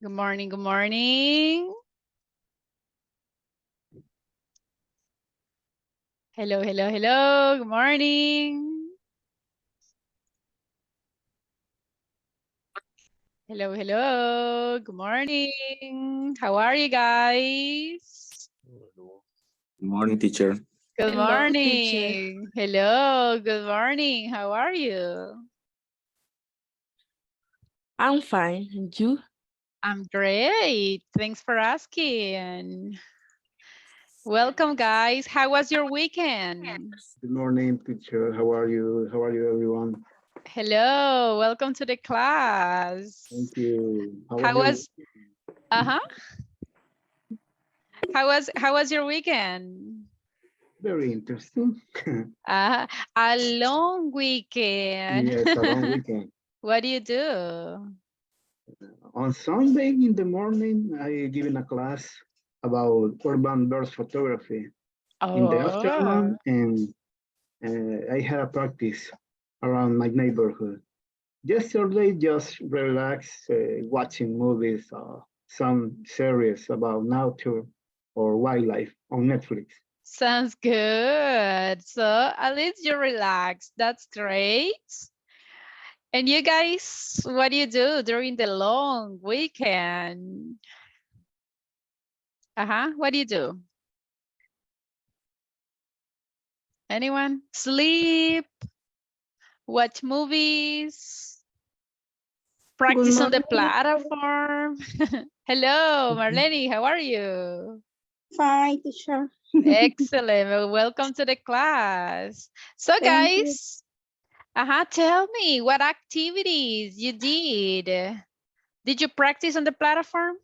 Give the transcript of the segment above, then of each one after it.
Good morning, good morning. Hello, hello, hello. Good morning. Hello, hello. Good morning. How are you guys? Good morning, teacher. Good Hello, teacher. morning. Hello, good morning. How are you? I'm fine. And you? I'm great. Thanks for asking. Welcome, guys. How was your weekend? Good morning, teacher. How are you? How are you, everyone? Hello, welcome to the class. Thank you. How was uh-huh? How was your weekend? Very interesting. A long weekend. Yes, a long weekend. What do you do? On Sunday in the morning, I given a class about urban bird photography. In the Oh, afternoon, and I had a practice around my neighborhood. Yesterday, just relax, watching movies, some series about nature or wildlife on Netflix. sounds good. So at least you're relaxed. That's great. And you guys, what do you do during the long weekend? What do you do? Anyone? Sleep, watch movies, practice on the morning. platform. Hello, Marlene, how are you? Fine, teacher. Excellent. Well, welcome to the class. So Thank you. guys, tell me what activities you did. Did you practice on the platform?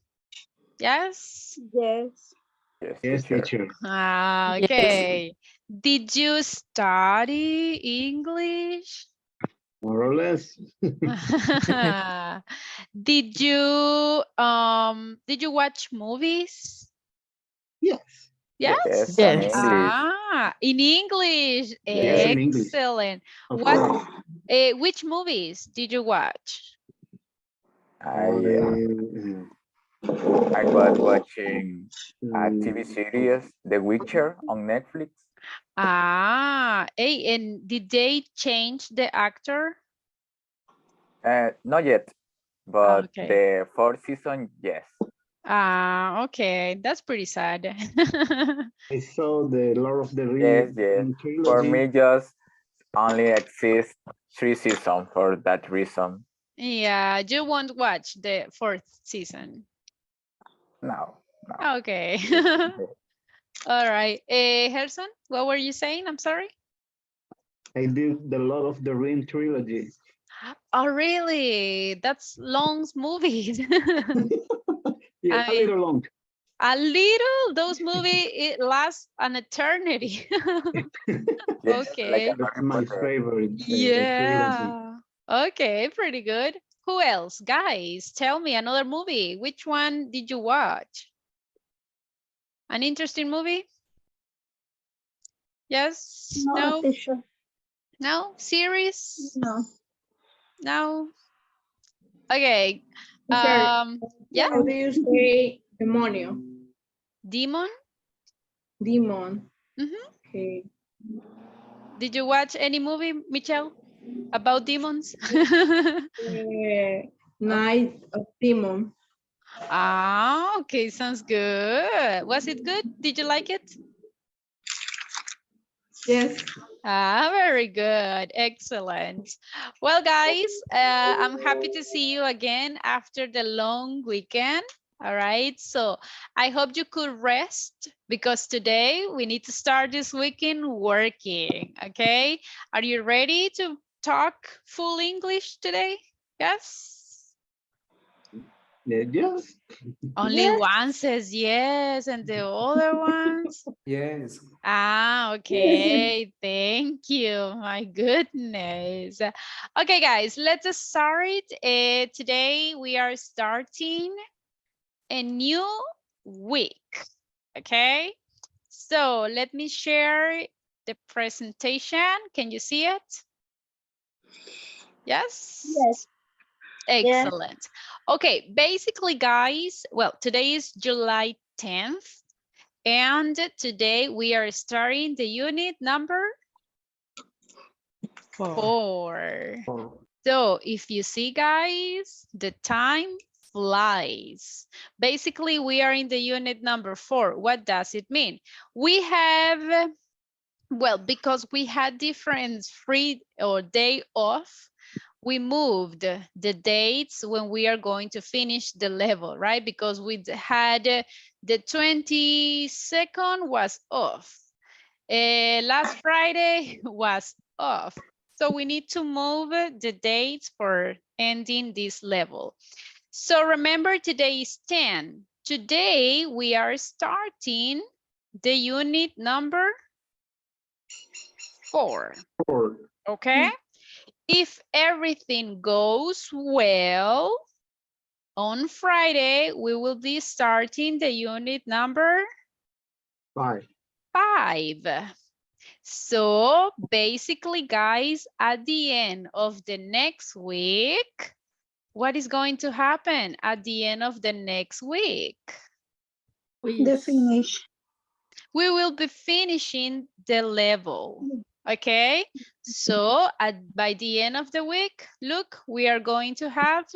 Yes? Yes. Yes, Yes, teacher. teacher. Yes. Okay. Did you study English? More or less. Did you watch movies? Yes. Yes, Yes? on Yes. English. In English. Yes, Yes, in English. Excellent. Of What course. which movies did you watch? I Uh, I was watching a TV um, series, The Witcher, on Netflix. Hey, and did they change the actor? Not yet, but Okay. the fourth season, yes. Okay, that's pretty sad. I saw the Lord of the Yes, Rings yes. For trilogy. me, just only exist 3 seasons for that reason. Yeah, you won't watch the fourth season. No, no. Okay. All right. Gerson, what were you saying? I'm sorry. I did the Lord of the Ring trilogy. Oh, really? That's long movies. Yes, I a mean, little long. a little, those movies, it lasts an eternity. Yes, like Okay. a That's Harry my Potter. favorite trilogy. Yeah. Okay, pretty good. Who else? Guys, tell me another movie. Which one did you watch? An interesting movie? Yes? No, No? teacher. No? Series? No. No? Okay. Teacher, Yeah? how do you say demonio? Demon? Demon. Hmm. Okay. Did you watch any movie, Michelle, about demons? Night of Demon. Okay, sounds good. Was it good? Did you like it? Yes. Very good. Excellent. Well, guys, I'm happy to see you again after the long weekend. All right. So I hope you could rest because today we need to start this weekend working. Okay. Are you ready to talk full English today? Yes. Yes. Only Yes. one says yes, and the other ones. Yes. Okay, thank you. My goodness. Okay, guys, let's start. Today we are starting a new week. Okay, so let me share the presentation. Can you see it? Yes? Yes. Excellent. Okay, basically, guys, well, today is July 10th, and today we are starting the unit number 4. Oh, So if you see, guys, the time flies. Basically, we are in the unit number 4. What does it mean? We have, well, because we had different free or day off, we moved the dates when we are going to finish the level, right? Because we had the 22nd was off. Last Friday was off. So we need to move the dates for ending this level. So remember, today is 10. Today we are starting the unit number 4. four. Okay? If everything goes well, on Friday, we will be starting the unit number Five. 5. So basically, guys, at the end of the next week, what is going to happen at the end of the next week? The finish. We will be finishing the level. Okay, so by the end of the week, look, we are going to have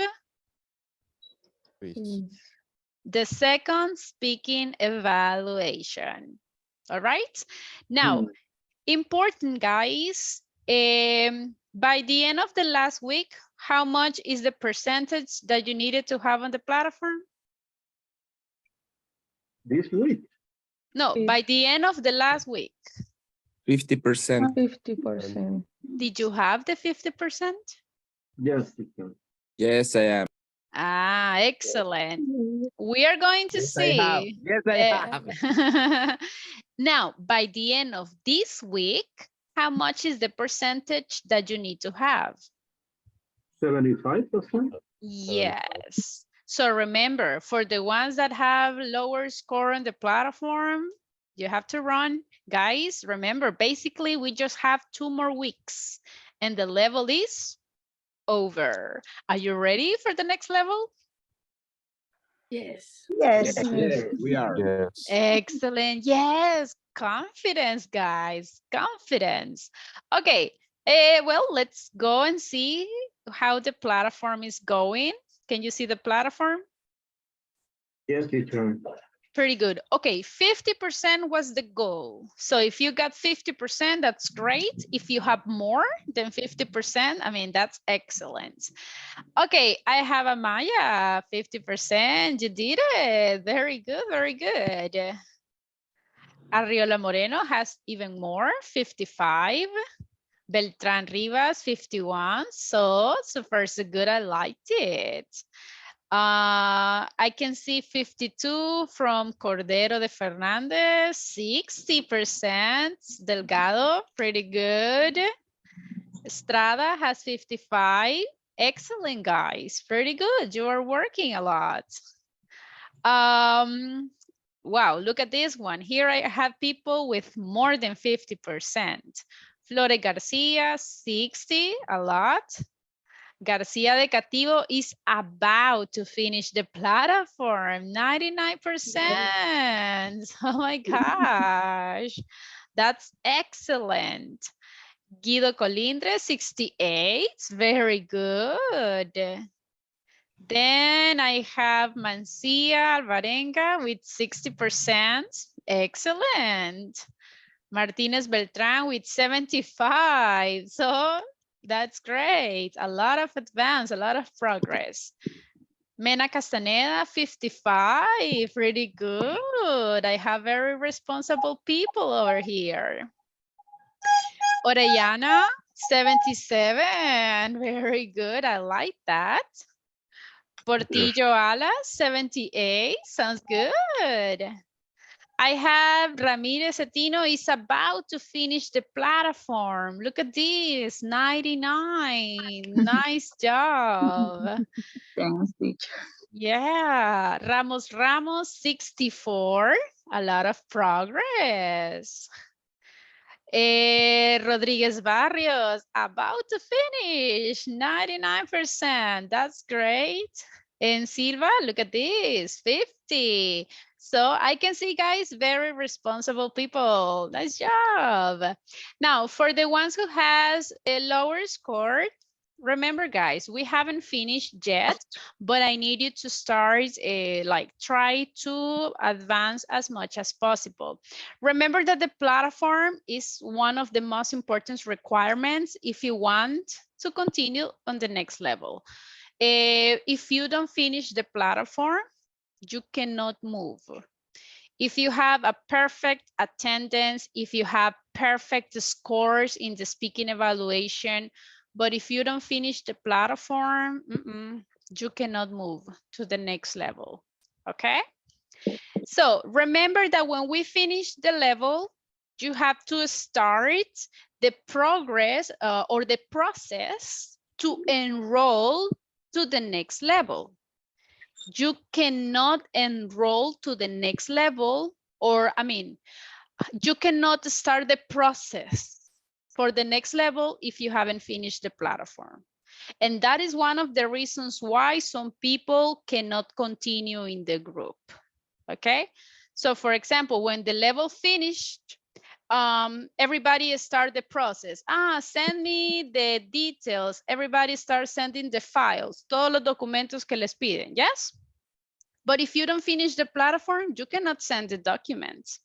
the second speaking evaluation. All right, now, important, guys, by the end of the last week, how much is the percentage that you needed to have on the platform? This week. No, by the end of the last week. 50%. 50%. Did you have the 50%? Yes, teacher. Yes, I am. Ah, excellent. We are going to Yes, I have. see. Yes, I have. Now, by the end of this week, how much is the percentage that you need to have? 75%. Yes. So remember, for the ones that have lower score on the platform, you have to run. Guys, remember, basically, we just have 2 more weeks and the level is over. Are you ready for the next level? Yes. Yes. We are. Yes. Excellent. Yes, confidence, guys, confidence. Okay, well, let's go and see how the platform is going. Can you see the platform? Yes, teacher. Pretty good. Okay, 50% was the goal. So if you got 50%, that's great. If you have more than 50%, I mean, that's excellent. Okay, I have Amaya, 50%. You did it. Very good, very good. Arriola Moreno has even more, 55. Beltran Rivas, 51. So far so good, I liked it. I can see 52 from Cordero de Fernandez, 60%. Delgado, pretty good. Estrada has 55. Excellent, guys. Pretty good. You are working a lot. Wow, look at this one. Here I have people with more than 50%. Flore Garcia, 60, a lot. Garcia de Cativo is about to finish the platform, 99%. Oh my gosh, that's excellent. Guido Colindre, 68, very good. Then I have Mancia Alvarenga with 60%, excellent. Martinez Beltran with 75, so that's great. A lot of advance, a lot of progress. Mena Castaneda, 55, pretty good. I have very responsible people over here. Orellana, 77, very good. I like that. Portillo Alas, 78, sounds good. I have Ramirez Etino is about to finish the platform. Look at this, 99. Nice job. Thanks, teacher. Yeah, Ramos, 64. A lot of progress. Rodriguez Barrios, about to finish, 99%. That's great. And Silva, look at this, 50. So I can see, guys, very responsible people. Nice job. Now, for the ones who has a lower score, remember, guys, we haven't finished yet, but I need you to start, like, try to advance as much as possible. Remember that the platform is one of the most important requirements if you want to continue on the next level. If you don't finish the platform, you cannot move. If you have a perfect attendance, if you have perfect scores in the speaking evaluation, but if you don't finish the platform, you cannot move to the next level, okay? So remember that when we finish the level, you have to start the progress or the process to enroll to the next level. You cannot enroll to the next level, or you cannot start the process for the next level if you haven't finished the platform. And that is one of the reasons why some people cannot continue in the group, okay? So for example, when the level finished, everybody start the process. Send me the details. Everybody starts sending the files, todos los documentos que les piden, yes? But if you don't finish the platform, you cannot send the documents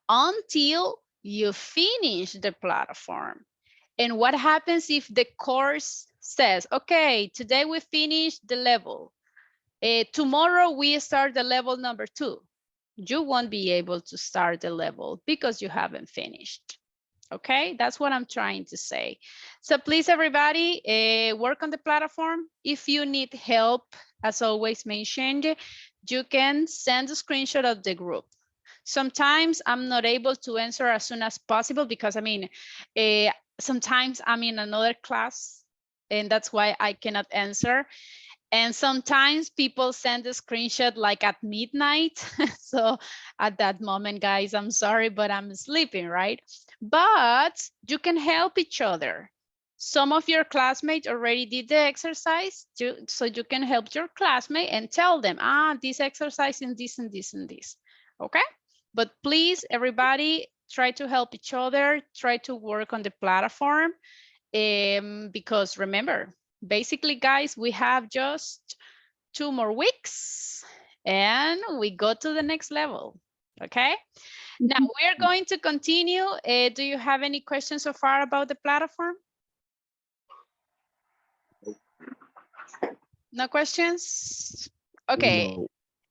until you finish the platform. And what happens if the course says, okay, today we finished the level. Tomorrow we start the level number 2. You won't be able to start the level because you haven't finished. Okay, that's what I'm trying to say. So please, everybody, work on the platform. If you need help, as always mentioned, you can send a screenshot of the group. Sometimes I'm not able to answer as soon as possible because sometimes I'm in another class and that's why I cannot answer. And sometimes people send a screenshot like at midnight. So at that moment, guys, I'm sorry, but I'm sleeping, right? But you can help each other. Some of your classmates already did the exercise, so you can help your classmate and tell them, this exercise and this and this and this, okay? But please, everybody, try to help each other, try to work on the platform, because remember, basically, guys, we have just 2 more weeks and we go to the next level, okay? Now we're going to continue. Do you have any questions so far about the platform? No questions? Okay. No.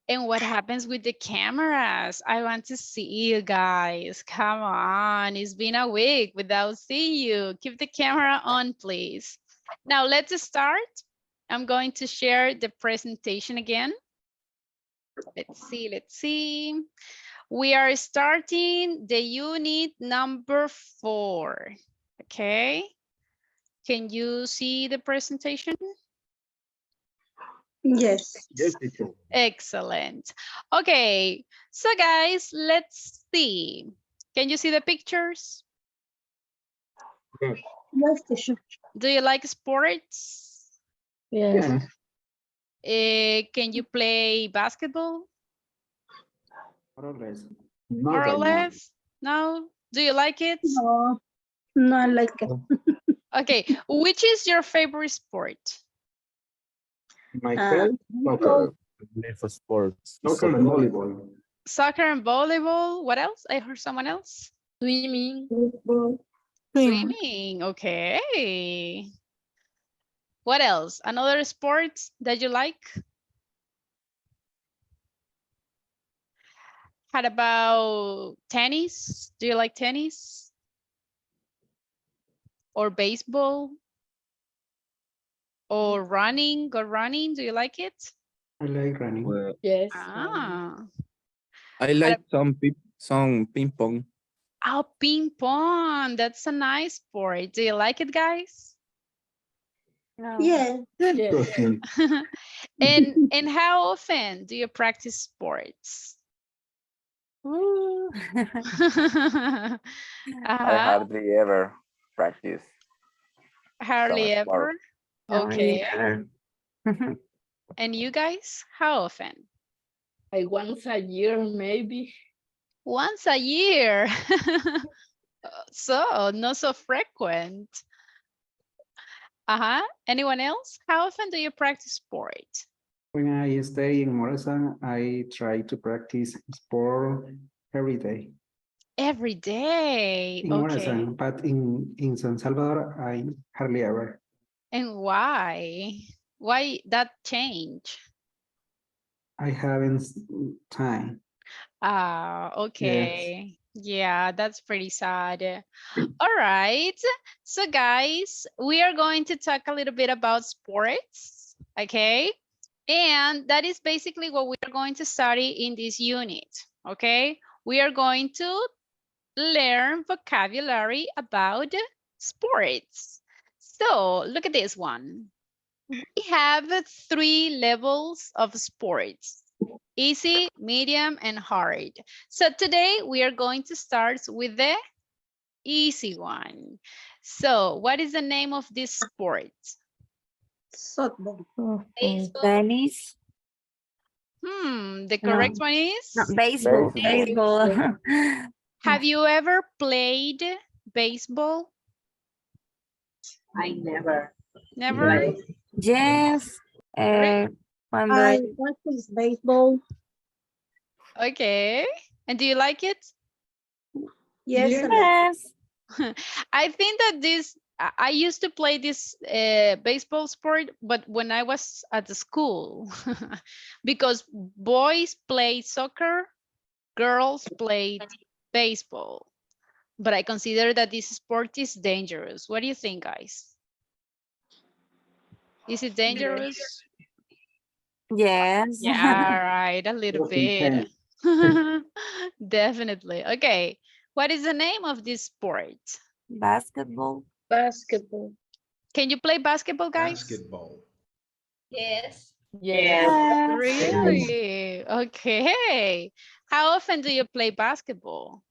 And what happens with the cameras? I want to see you guys. Come on, it's been a week without seeing you. Keep the camera on, please. Now let's start. I'm going to share the presentation again. Let's see. We are starting the unit number 4, okay? Can you see the presentation? Yes. Yes, teacher. Excellent. Okay, so guys, let's see. Can you see the pictures? Yes. Yes, teacher. Do you like sports? Yes. Yeah. Can you play basketball? Not More or right now. less? No? Do you like it? No, no, I like it. Okay, which is your favorite sport? My Uh, friend, soccer. For sports. Soccer and volleyball. Soccer and volleyball. What else? I heard someone else. Swimming. Swimming. Okay. What else? Another sport that you like? How about tennis? Do you like tennis? Or baseball? Or running? Go running? Do you like it? I like running. Well, Yes. I like some ping pong. Oh, ping pong. That's a nice sport. Do you like it, guys? Yes. Interesting. And how often do you practice sports? Ooh. I hardly ever. practice. Hardly some sport. ever. Okay. And you guys, how often? Like once a year, maybe. Once a year. So not so frequent. Anyone else? How often do you practice sport? When I stay in Morazan, I try to practice sport every day. Every day. In Okay. Morazan, but in San Salvador, I hardly ever. And why? Why that change? I haven't time. Ah, okay. Yeah, that's pretty sad. All right. So guys, we are going to talk a little bit about sports, okay? And that is basically what we are going to study in this unit, okay? We are going to learn vocabulary about sports. So look at this one. We have 3 levels of sports: easy, medium, and hard. So today we are going to start with the easy one. So what is the name of this sport? Softball. Baseball. Tennis. The correct one is? No, baseball. Baseball. Baseball. Have you ever played baseball? I never. Never? Yes. Cuando I practice baseball. Okay. And do you like it? Yes. yes. I think that I used to play this baseball sport, but when I was at the school, because boys play soccer, girls played baseball. But I consider that this sport is dangerous. What do you think, guys? Is it dangerous? Yes. Yeah, right, a little Yes, bit. intense. Definitely. Okay. What is the name of this sport? Basketball. Basketball. Can you play basketball, guys? Basketball. Yes. Yes. Really? Okay. How often do you play basketball?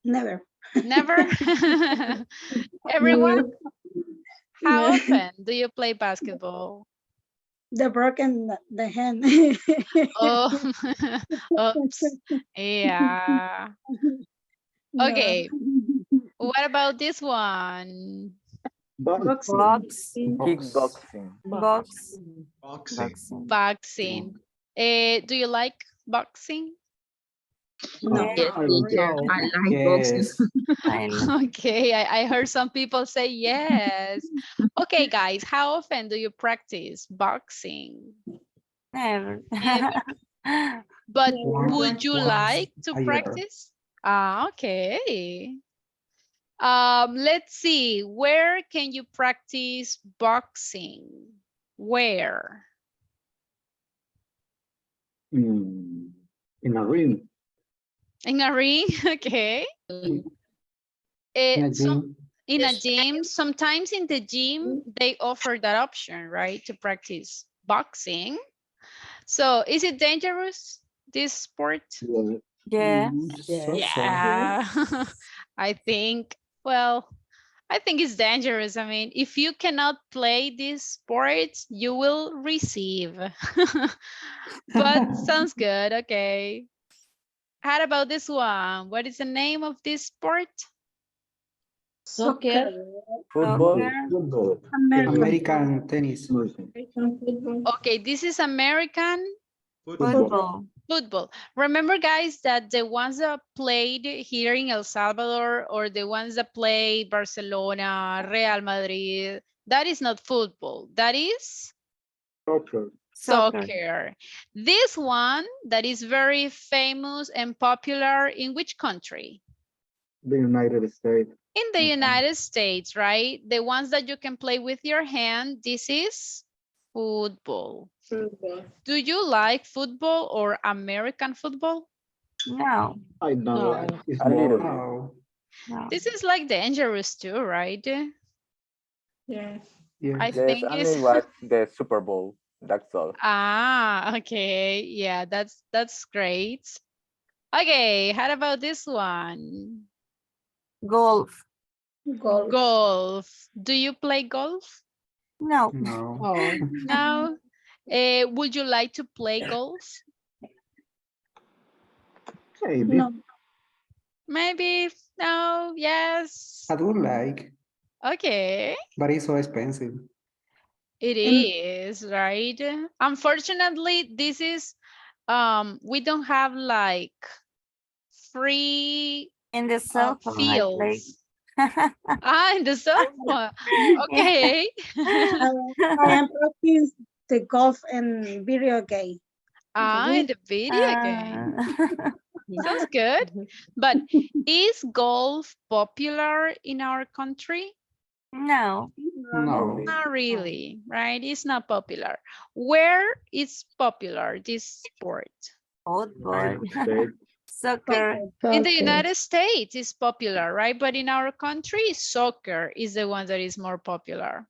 Never. Never? Everyone? How No. often do you play basketball? The broken the hand. Oh, oops. Yeah. No. Okay. What about this one? Boxing. Boxing. Kickboxing. Box. Boxing. Boxing. Do you like boxing? No. Yes. Yes. I know. Okay, I heard some people say yes. Okay, guys, how often do you practice boxing? Never. Never. But would you Once like to a year. practice? Okay. Let's see, where can you practice boxing? Where? In a ring. In a ring, okay. In a gym. In a gym, sometimes in the gym, they offer that option, right? To practice boxing. So is it dangerous, this sport? Yeah. Yeah. Yeah, I think, well, I think it's dangerous. I mean, if you cannot play this sport, you will receive. But sounds good, okay. How about this one? What is the name of this sport? Soccer. Football. Football. American tennis. American football. Okay, this is American Football. football. Remember, guys, that the ones that played here in El Salvador or the ones that play Barcelona, Real Madrid, that is not football. That is Soccer. soccer. This one that is very famous and popular in which country? The United States. In the United States, right? The ones that you can play with your hand, this is football. Do you like football or American football? No. I know. No. It's A little more. bit. Oh, No. This is like dangerous too, right? Yes. yeah. I Yes, think only it's watch the Super Bowl. That's all. ah, okay. Yeah, that's great. Okay, how about this one? Golf. Golf. Golf. Do you play golf? No. No. Oh, No. Would you like to play golf? Maybe. No. Maybe. No. Yes. I would like, Okay. but it's so expensive. It is, right? Unfortunately, this is we don't have like free In the cell phone, I play. fields. In the cell phone. Okay. I am practicing the golf and video game. In the video game. Sounds good. But is golf popular in our country? No. No. Not really, right? It's not popular. Where is popular, this sport? Football. States. Soccer. In the okay. United States, it's popular, right? But in our country, soccer is the one that is more popular.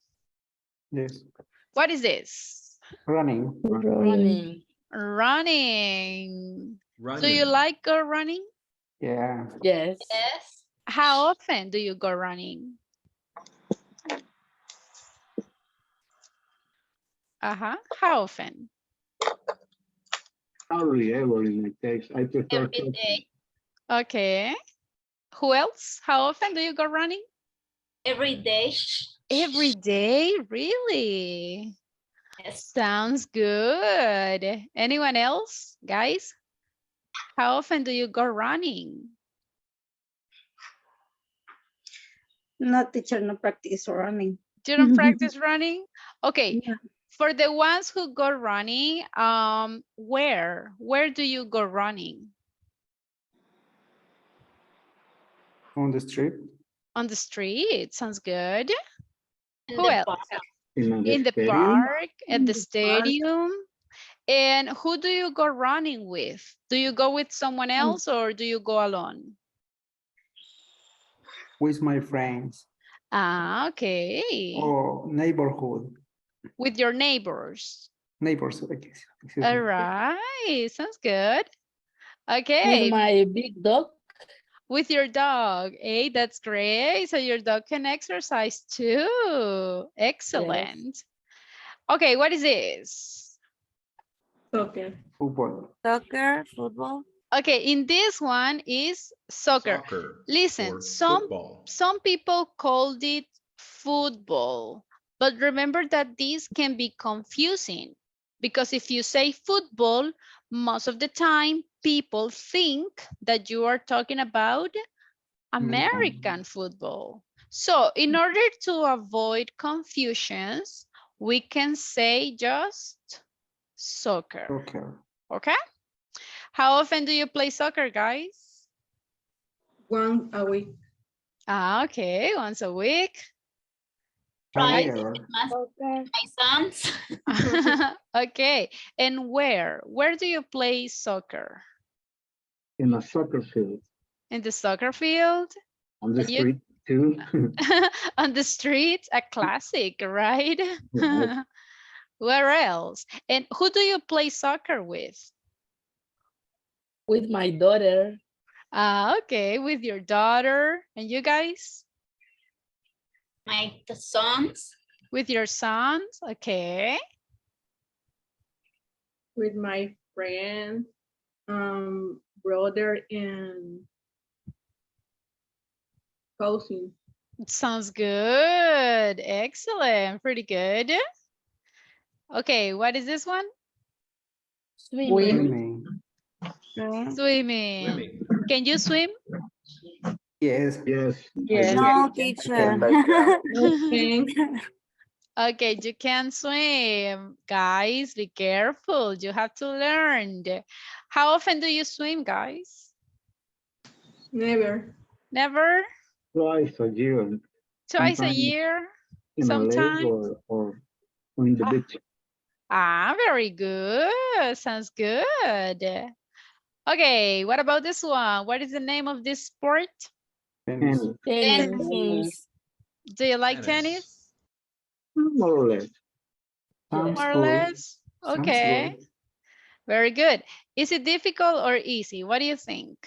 Yes. What is this? Running. Running. Running. Do you like go running? Yeah. Yes. How often do you go running? How often? Hardly ever in my case. I prefer to Okay. Who else? How often do you go running? Every day. Every day? Really? Yes. Sounds good. Anyone else, guys? How often do you go running? No, teacher, no practice running. You don't practice running? Okay. Yeah. For the ones who go running, where do you go running? On the street. On the street, sounds good. In Who the else? park. In the stadium. park, at In the the park. stadium. And who do you go running with? Do you go with someone else or do you go alone? With my friends Okay. or neighborhood. With your neighbors. Neighbors, I guess. Excuse me. All right, sounds good. With Okay, my big dog. with your dog, that's great. So your dog can exercise too. Excellent. Okay, what is this? Okay. Football. Soccer, football. Okay, in this one is soccer. Listen, some people called it football, but remember that this can be confusing because if you say football, most of the time people think that you are talking about American football. So in order to avoid confusions, we can say just soccer. Okay. Okay? How often do you play soccer, guys? One a week. Okay, once a week. Right. Rare. My sons. Okay, and where? Where do you play soccer? In a soccer field. In the soccer field? On the And you- street too. On the street? A classic, right? Yes. Where else? And who do you play soccer with? With my daughter. Okay, with your daughter. And you guys? My sons. With your sons? Okay. With my friend, brother and cousin. Sounds good. Excellent. Pretty good. Okay, what is this one? Swimming. Swimming. Swimming. Can you swim? Yes. Yes. Yes. No, teacher. Okay. Okay, you can swim. Guys, be careful. You have to learn. How often do you swim, guys? Never. Never? Twice a year. Twice a Sometimes year? In a lake Sometimes. or in the beach. Very good. Sounds good. Okay, what about this one? What is the name of this sport? Tennis. Tennis. Tennis. Do you like tennis? More or less. Sounds More or good. less? Sounds Okay. good. Very good. Is it difficult or easy? What do you think?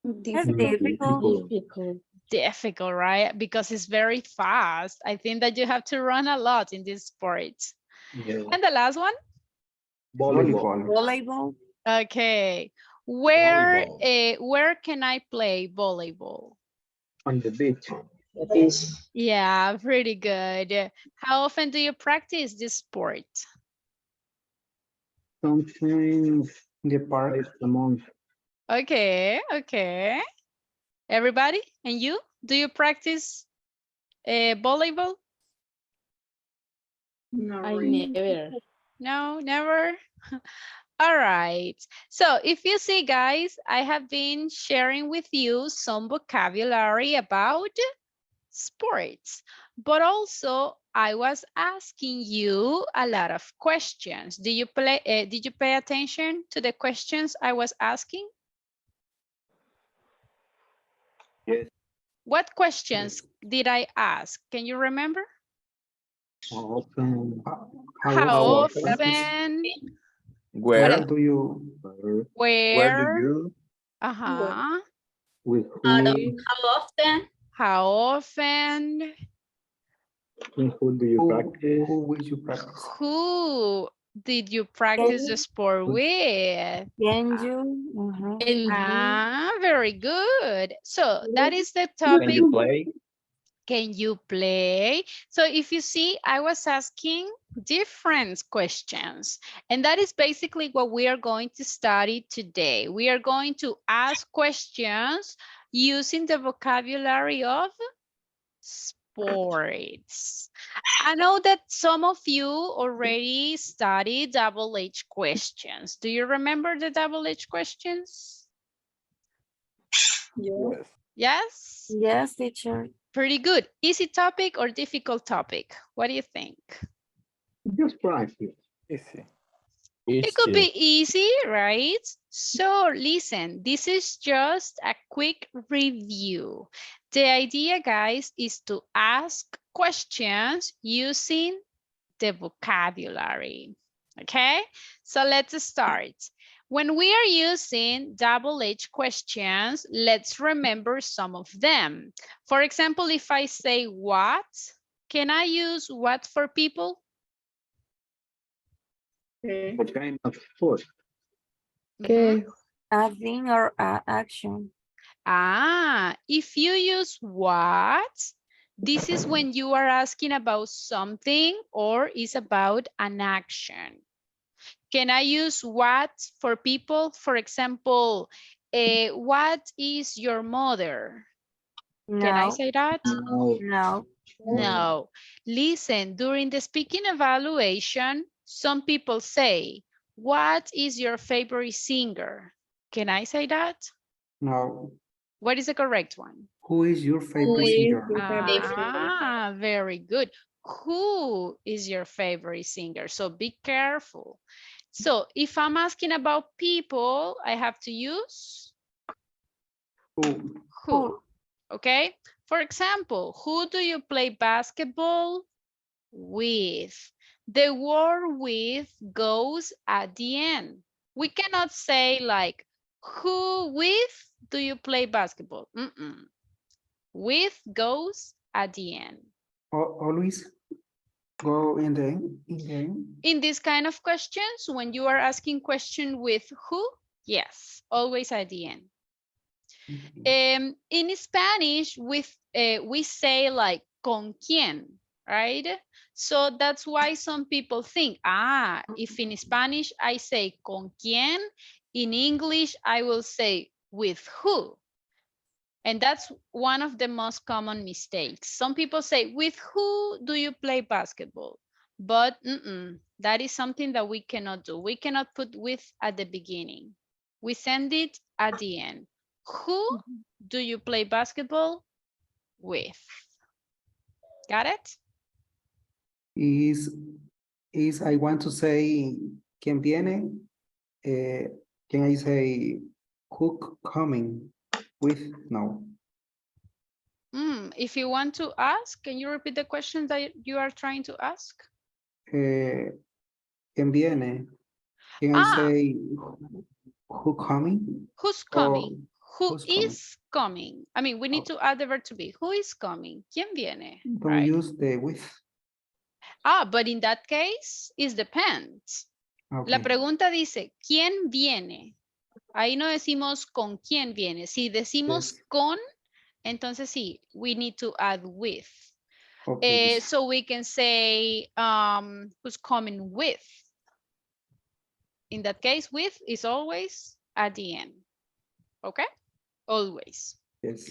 It's difficult. Difficult. Difficult, right? Because it's very fast. I think that you have to run a lot in this sport. Yeah. And the last one? Volleyball. Volleyball. Okay. Where can I play volleyball? On the beach. Yeah, pretty good. How often do you practice this sport? Sometimes In the park. twice a month. Okay, okay. Everybody, and you? Do you practice volleyball? I never. No, never. All right. So if you see, guys, I have been sharing with you some vocabulary about sports, but also I was asking you a lot of questions. Did you pay attention to the questions I was asking? Yes. What questions did I ask? Can you remember? Often. How often? often? Where? Do you? Where do Where? you? Uh-huh. With How who? often? How often? Who do you practice? Who will you practice? Who did you practice the sport with? Can you? Mhm. Ah, very good. So that is the Can topic. you play? Can you play? So if you see, I was asking different questions, and that is basically what we are going to study today. We are going to ask questions using the vocabulary of sports. I know that some of you already studied double H questions. Do you remember the double H questions? Yes. Yes? Yes, teacher. Pretty good. Easy topic or difficult topic? What do you think? Just practice. Easy. It could be easy, right? So listen, this is just a quick review. The idea, guys, is to ask questions using the vocabulary. Okay, so let's start. When we are using double H questions, let's remember some of them. For example, if I say what, can I use what for people? What kind of food? Mhm. A thing or a action. Ah, if you use what, this is when you are asking about something or is about an action. Can I use what for people? For example, what is your mother? Can I No. say that? No. No. No. Listen, during the speaking evaluation, some people say, what is your favorite singer? Can I say that? No. What is the correct one? Who is your favorite singer? Ah, very good. Who is your favorite singer? So be careful. So if I'm asking about people, I have to use Who? who. Okay. For example, who do you play basketball with? The word with goes at the end. We cannot say like, who with do you play basketball? With goes at the end. Always go in the end. In this kind of questions, when you are asking question with who, yes, always at the end. In Spanish, we say like con quién, right? So that's why some people think, if in Spanish I say con quién, in English I will say with who. And that's one of the most common mistakes. Some people say, with who do you play basketball? But that is something that we cannot do. We cannot put with at the beginning. We send it at the end. Who do you play basketball with? Got it? Is I want to say ¿quién viene? Can I say who coming with? No. If you want to ask, can you repeat the question that you are trying to ask? ¿Quién viene? Can I say who coming? Who's Or coming? Who who's coming? is coming? I mean, we need to add the verb to be. Who is coming? ¿Quién viene? Don't Right? use the with. But in that case, it depends. La Okay. pregunta dice, ¿quién viene? Ahí no decimos con quién viene. Si decimos Yes. con, entonces sí, we need to add with. Okay. So we can say, who's coming with. In that case, with is always at the end. Okay? Always. Yes.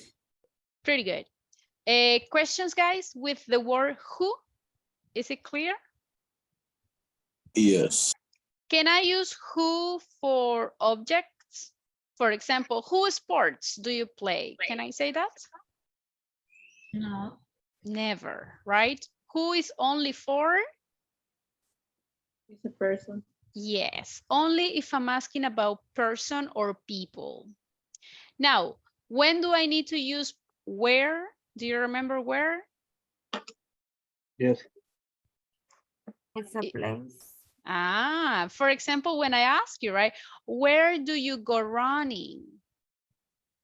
Pretty good. Questions, guys, with the word who? Is it clear? Yes. Can I use who for objects? For example, who sports do you play? Can I say that? No. Never, right? Who is only for? It's a person. Yes, only if I'm asking about person or people. Now, when do I need to use where? Do you remember where? Yes. It's a place. For example, when I ask you, right, where do you go running?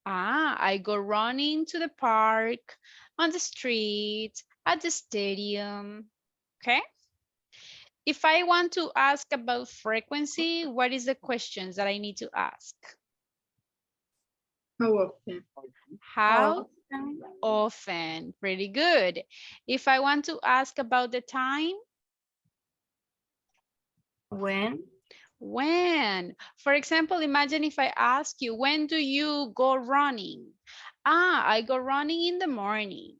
I go running to the park, on the street, at the stadium, okay? If I want to ask about frequency, what is the questions that I need to ask? How often? How often? Pretty good. If I want to ask about the time, When? when? For example, imagine if I ask you, when do you go running? I go running in the morning.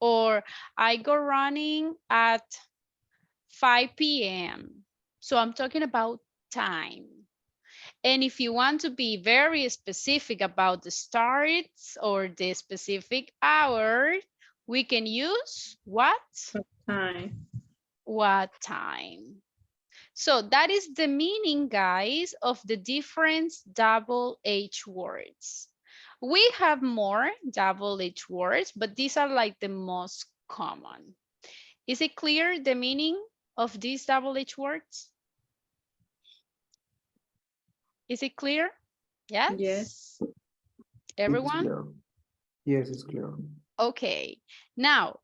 Or I go running at 5 p.m. So I'm talking about time. And if you want to be very specific about the starts or the specific hour, we can use what? Time. What time? So that is the meaning, guys, of the different double H words. We have more double H words, but these are like the most common. Is it clear the meaning of these double H words? Is it clear? Yes? Yes. Everyone? It's clear. Yes, it's clear. Okay. Now,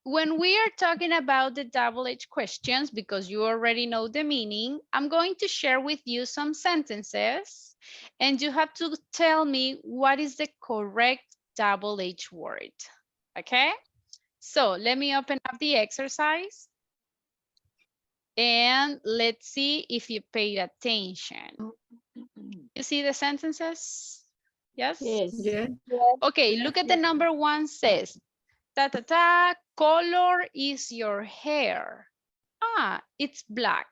when we are talking about the double H questions, because you already know the meaning, I'm going to share with you some sentences and you have to tell me what is the correct double H word, okay? So let me open up the exercise and let's see if you paid attention. You see the sentences? Yes? Yes. Okay, look at the number one says, color is your hair. It's black.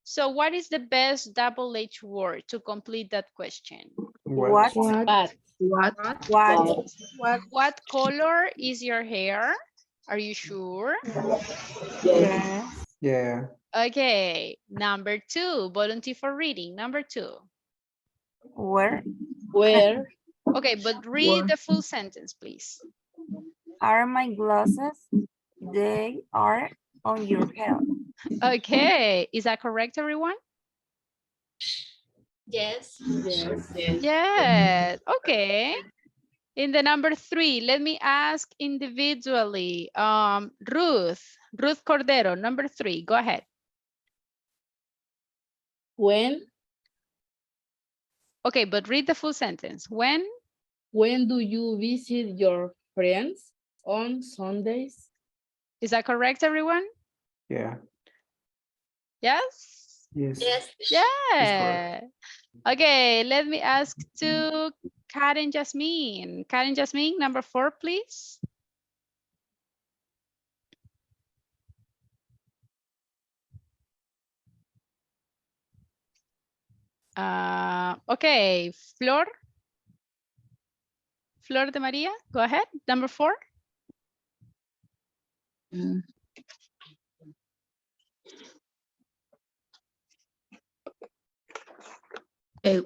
So what is the best double H word to complete that question? What? What color is your hair? Are you sure? Yes. Yeah. Okay, number two, volunteer for reading. Number two. Where Where? Okay, but read the full sentence, please. are my glasses? They are on your head. Okay, is that correct, everyone? Yes. Yes. Yes, okay. In the number three, let me ask individually. Ruth Cordero, number three, go ahead. When? Okay, but read the full sentence. When? When do you visit your friends? On Sundays? Is that correct, everyone? Yeah. Yes? Yes. Yes. Yeah. Okay, let me ask to Karen Jasmine. Karen Jasmine, number four, please. Okay, Flor. Flor de Maria, go ahead. Number four.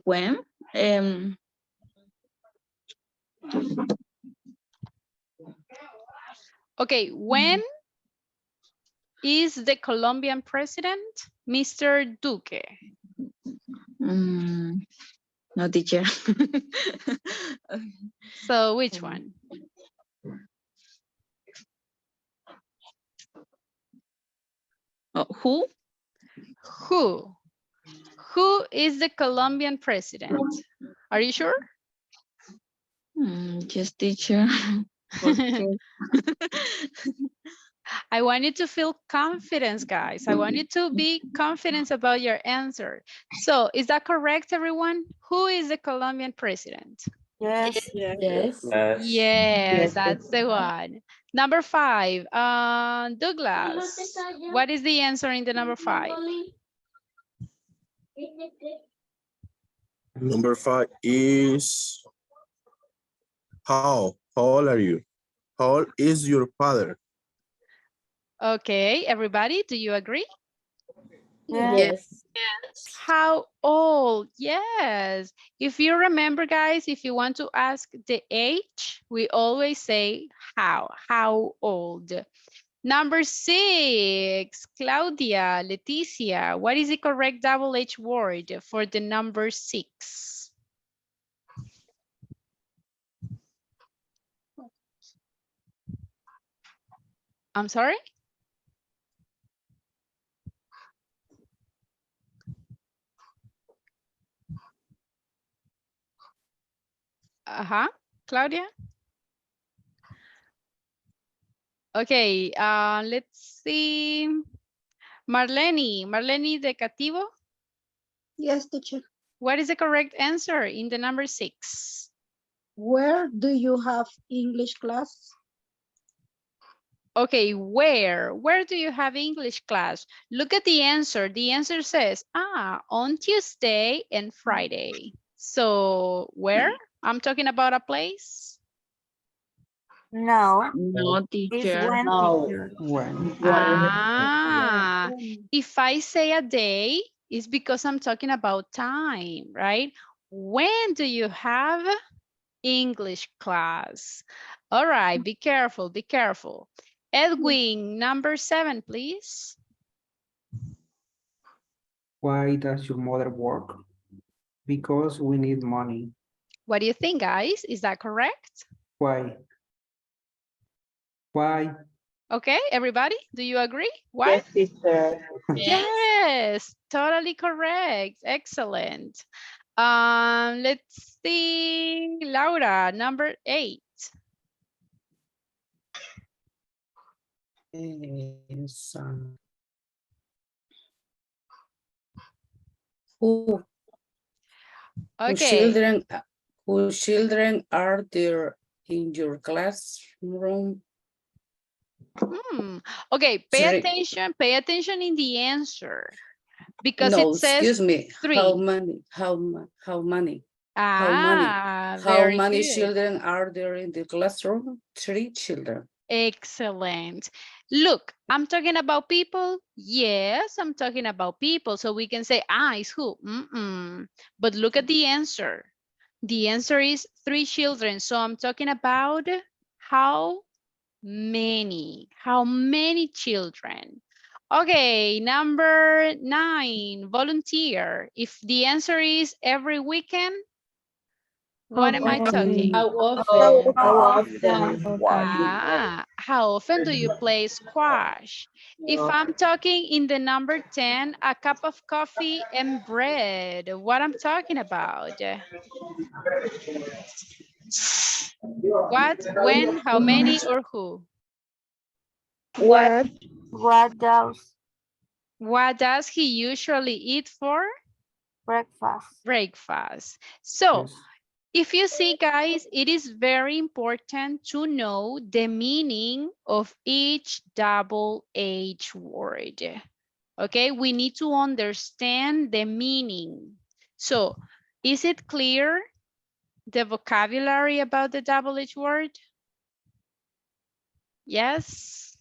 When? Okay, when is the Colombian president Mr. Duque? No, teacher. So which one? Oh, who? Who? Who is the Colombian president? Are you sure? Yes, teacher. Okay. I want you to feel confidence, guys. I want you to be confident about your answer. So is that correct, everyone? Who is the Colombian president? Yes. Yes. Yes, that's the one. Number 5, Douglas. What is the answer in the number 5? Number 5 is how old are you? How old is your father? Okay, everybody, do you agree? Yes. How old? Yes. If you remember, guys, if you want to ask the age, we always say how old. Number 6, Claudia, Leticia, what is the correct double H word for the number 6? I'm sorry? Claudia? Okay, let's see. Marlene de Cativo, Yes, teacher. what is the correct answer in the number 6? Where do you have English class? Okay, where do you have English class? Look at the answer. The answer says, on Tuesday and Friday. So where? I'm talking about a place. No. No, It's teacher. when, teacher. When? If I say a day, it's because I'm talking about time, right? When do you have English class? All right, be careful, be careful. Edwin, number 7, please. Why does your mother work? Because we need money. What do you think, guys? Is that correct? Why? Why? Okay, everybody, do you agree? Why? Yes, totally correct. Excellent. Let's see, Laura, number 8. Who Okay. whose children are there in your classroom? Okay, Sorry. pay attention in the answer because No, it says excuse me. 3. How many? How many Very good. children are there in the classroom? 3 children. Excellent. Look, I'm talking about people. Yes, I'm talking about people. So we can say, it's who? But look at the answer. The answer is 3 children. So I'm talking about how many children. Okay, number 9, volunteer. If the answer is every weekend, what am I talking? How often? How often do you play squash? If I'm talking in the number 10, a cup of coffee and bread, what I'm talking about? What, when, how many, or who? What? What does he usually eat for Breakfast. breakfast? So Yes. if you see, guys, it is very important to know the meaning of each double H word. Okay, we need to understand the meaning. So is it clear, the vocabulary about the double H word? Yes?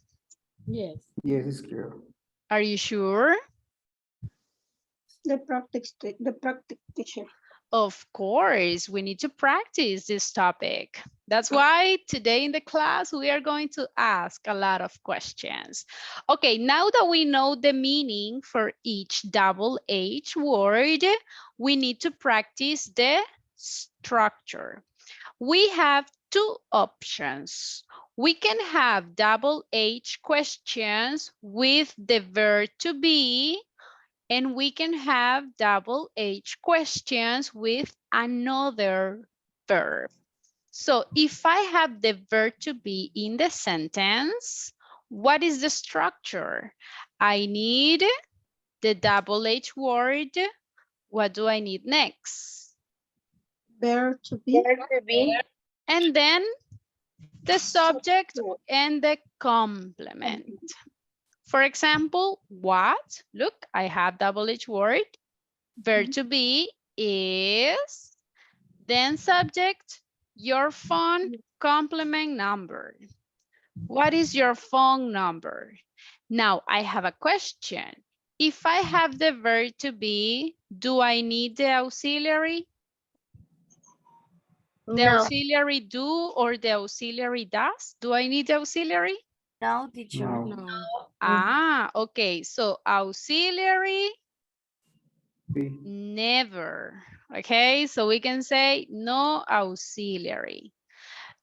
Yes. Yes, it's clear. Are you sure? The practice teacher. Of course, we need to practice this topic. That's why today in the class, we are going to ask a lot of questions. Okay, now that we know the meaning for each double H word, we need to practice the structure. We have two options. We can have double H questions with the verb to be, and we can have double H questions with another verb. So if I have the verb to be in the sentence, what is the structure? I need the double H word. What do I need next? Verb to be. And then the subject and the complement. For example, what? Look, I have double H word. Verb to be is, then subject, your phone, complement number. What is your phone number? Now I have a question. If I have the verb to be, do I need the auxiliary? The auxiliary do or the auxiliary does? Do I need the auxiliary? No, teacher. No. Ah, okay. So auxiliary, Sí. never. Okay, so we can say no auxiliary.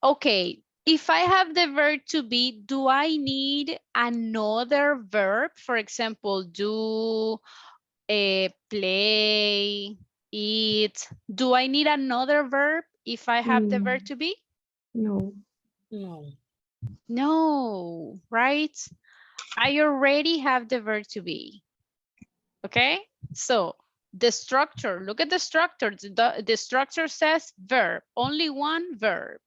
Okay, if I have the verb to be, do I need another verb? For example, do, play, eat. Do I need another verb if I have the verb to be? No. No, right? I already have the verb to be. Okay, so the structure, look at the structure. The structure says verb, only one verb.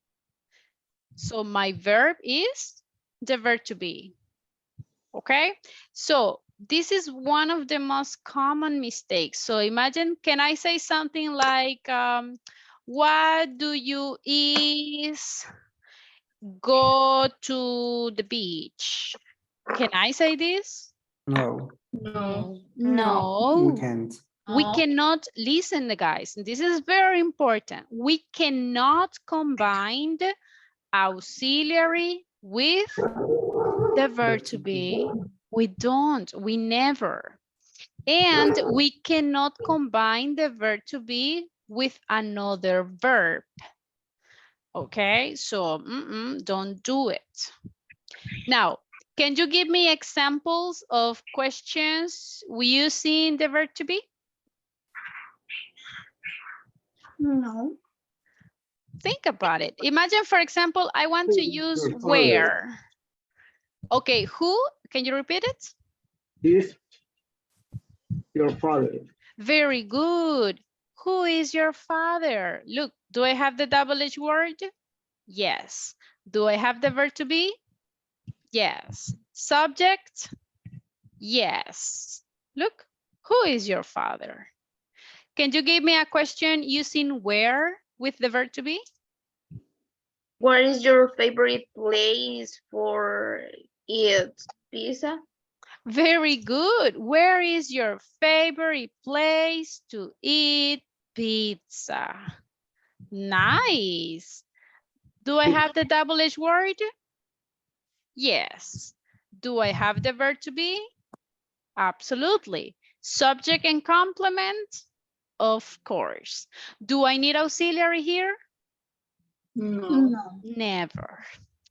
So my verb is the verb to be. Okay, so this is one of the most common mistakes. So imagine, can I say something like, what do you is go to the beach? Can I say this? No, No. No. we can't. We cannot, listen guys, this is very important. We cannot combine the auxiliary with the verb to be. We don't, we never. And we cannot combine the verb to be with another verb. Okay, so don't do it. Now, can you give me examples of questions using the verb to be? No. Think about it. Imagine, for example, I want to use Your father. where. Okay, who? Can you repeat it? Is your father. Very good. Who is your father? Look, do I have the double H word? Yes. Do I have the verb to be? Yes. Subject? Yes. Look, who is your father? Can you give me a question using where with the verb to be? What is your favorite place for eat pizza? Very good. Where is your favorite place to eat pizza? Nice. Do I have the double H word? Yes. Do I have the verb to be? Absolutely. Subject and complement? Of course. Do I need auxiliary here? No. Never.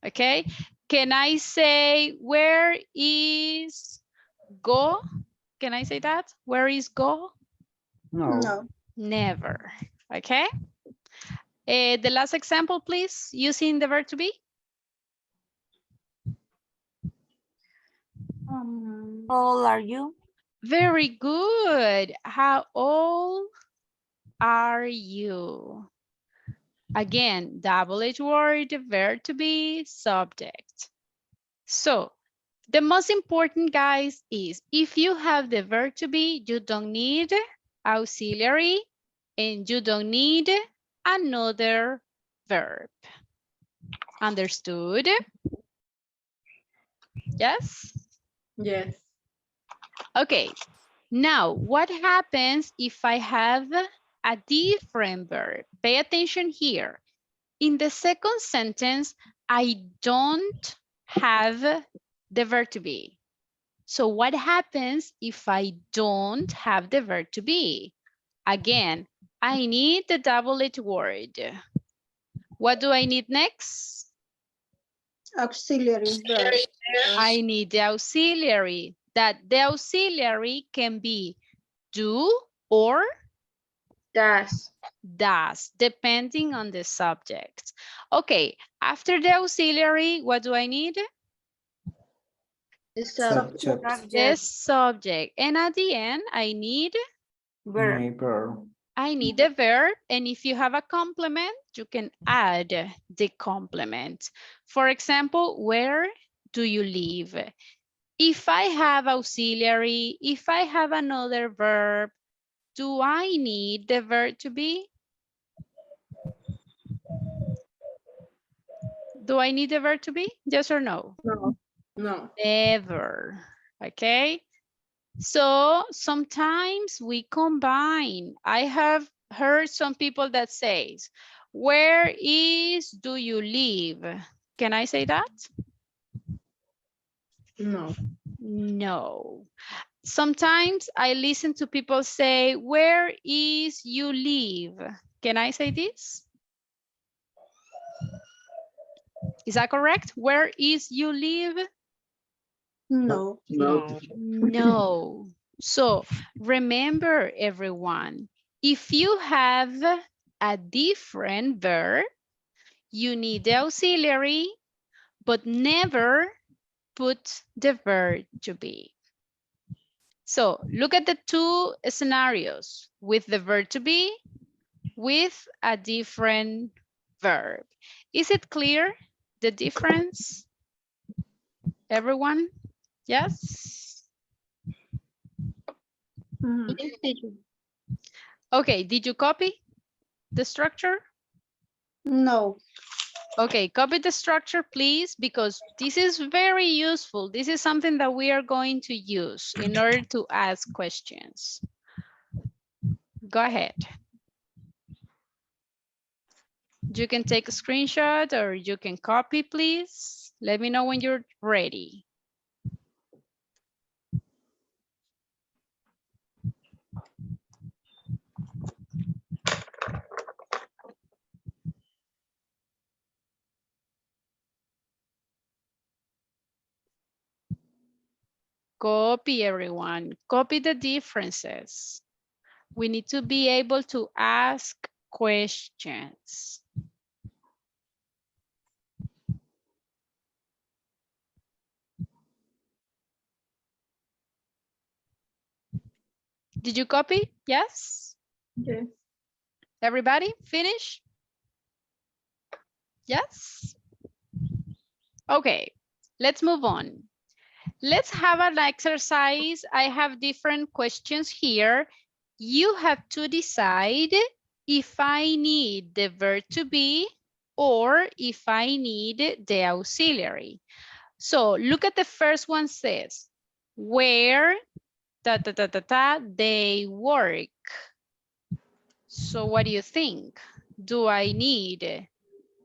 Okay. Can I say where is go? Can I say that? Where is go? No, No. Never. Okay. The last example, please, using the verb to be. How old are you? Very good. How old are you? Again, double H word, verb to be, subject. So the most important, guys, is if you have the verb to be, you don't need auxiliary and you don't need another verb. Understood? Yes? Yes. Okay. Now, what happens if I have a different verb? Pay attention here. In the second sentence, I don't have the verb to be. So what happens if I don't have the verb to be? Again, I need the double-edged word. What do I need next? Auxiliary verb. I need the auxiliary. That the auxiliary can be do or Does. does, depending on the subject. Okay, after the auxiliary, what do I need? The subject. Subject. The subject. And at the end, I need Verb. Neighbor. the verb. And if you have a complement, you can add the complement. For example, where do you live? If I have auxiliary, if I have another verb, do I need the verb to be? Do I need the verb to be? Yes or no? No. Never. Okay. So sometimes we combine. I have heard some people that says, where is do you live? Can I say that? No. No. Sometimes I listen to people say, where is you live? Can I say this? Is that correct? Where is you live? No. No. No. So remember, everyone, if you have a different verb, you need the auxiliary, but never put the verb to be. So look at the two scenarios with the verb to be, with a different verb. Is it clear, the difference? Everyone? Yes? Yes, teacher. Okay, did you copy the structure? No. Okay, copy the structure, please, because this is very useful. This is something that we are going to use in order to ask questions. Go ahead. You can take a screenshot or you can copy, please. Let me know when you're ready. Copy, everyone. Copy the differences. We need to be able to ask questions. Did you copy? Yes? Yes. Everybody finish? Yes? Okay, let's move on. Let's have an exercise. I have different questions here. You have to decide if I need the verb to be or if I need the auxiliary. So look at the first one says, where they work. So what do you think? Do I need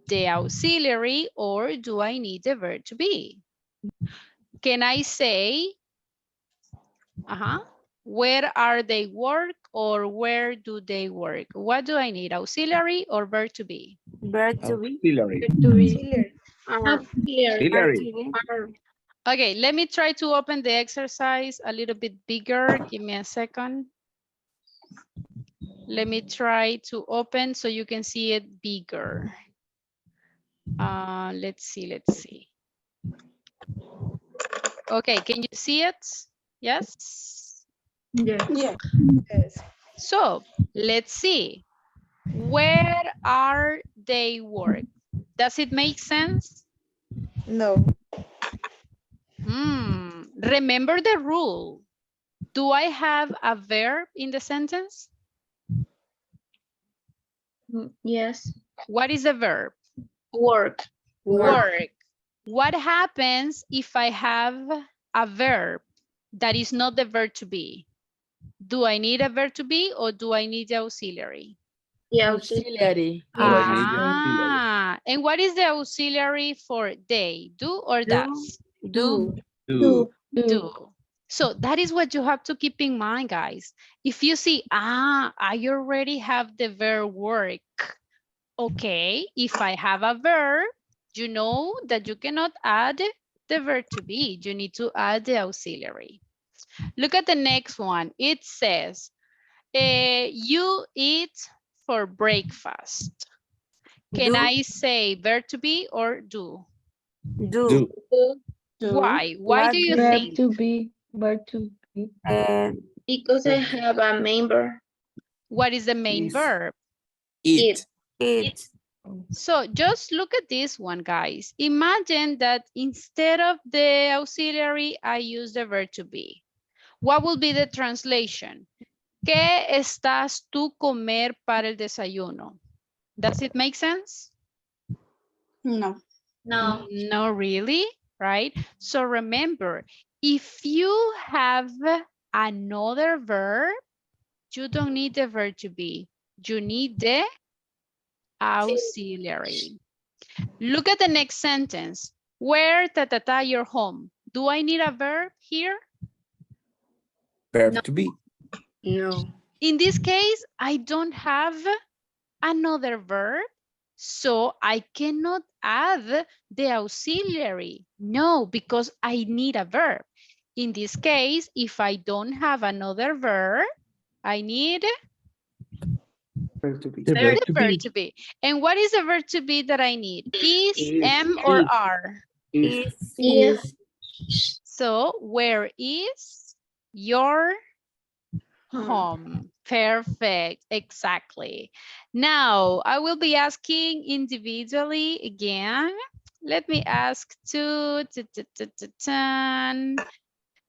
the auxiliary or do I need the verb to be? Can I say, where are they work or where do they work? What do I need, auxiliary or verb to be? Verb to be. Auxiliary. Auxiliary. Okay, let me try to open the exercise a little bit bigger. Give me a second. Let me try to open so you can see it bigger. Let's see. Okay, can you see it? Yes? Yeah. So let's see. Where are they work? Does it make sense? No. Remember the rule. Do I have a verb in the sentence? Yes. What is the verb? Work. Work. What happens if I have a verb that is not the verb to be? Do I need a verb to be or do I need the auxiliary? The Auxiliary. Ah, and what is the auxiliary for they? Do or does? Do. Do. So that is what you have to keep in mind, guys. If you see, I already have the verb work. Okay, if I have a verb, you know that you cannot add the verb to be. You need to add the auxiliary. Look at the next one. It says, you eat for breakfast. Can Do. I say verb to be or do? Do. Why? Why do you think? Verb to be. because I have a member. What is the main Is. verb? Eat. It. So just look at this one, guys. Imagine that instead of the auxiliary, I use the verb to be. What will be the translation? ¿Qué estás tú comer para el desayuno? Does it make sense? No. No. No, really, right? So remember, if you have another verb, you don't need the verb to be. You need the auxiliary. Look at the next sentence. Where your home? Do I need a verb here? Verb to be. No. In this case, I don't have another verb, so I cannot add the auxiliary. No, because I need a verb. In this case, if I don't have another verb, I need Verb to be. the verb to be. And what is the verb to be that I need? Is, am, or are? Is. So where is your home? Perfect, exactly. Now I will be asking individually again. Let me ask to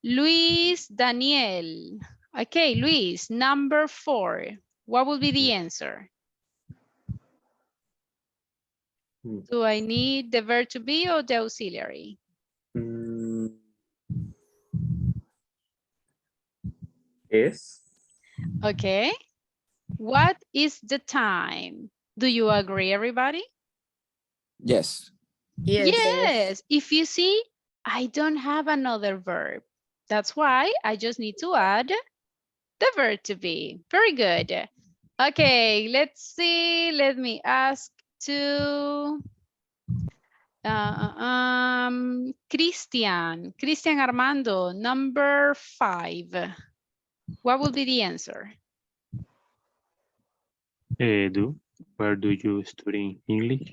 Luis Daniel. Okay, Luis, number 4. What will be the answer? Do I need the verb to be or the auxiliary? Is. Okay. What is the time? Do you agree, everybody? Yes. Yes. If you see, I don't have another verb. That's why I just need to add the verb to be. Very good. Okay, let's see. Let me ask to Christian Armando, number 5. What will be the answer? Do. Where do you study English?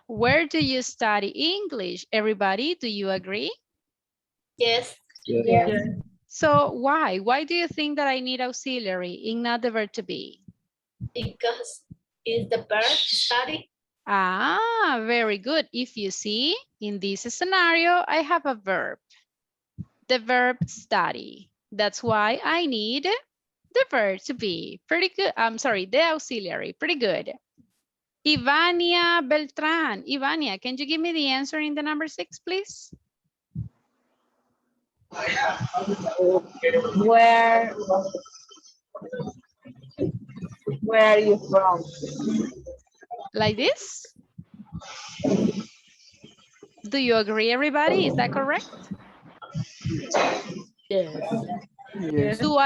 Where do you study English? Everybody, do you agree? Yes. Yes. So why? Why do you think that I need auxiliary and not the verb to be? Because it's the verb study. Ah, very good. If you see, in this scenario, I have a verb. The verb study. That's why I need the verb to be. Pretty good. I'm sorry, the auxiliary. Pretty good. Ivania Beltran. Ivania, can you give me the answer in the number 6, please? Where are you from? Like this? Do you agree, everybody? Is that correct? Yes. Yes. Do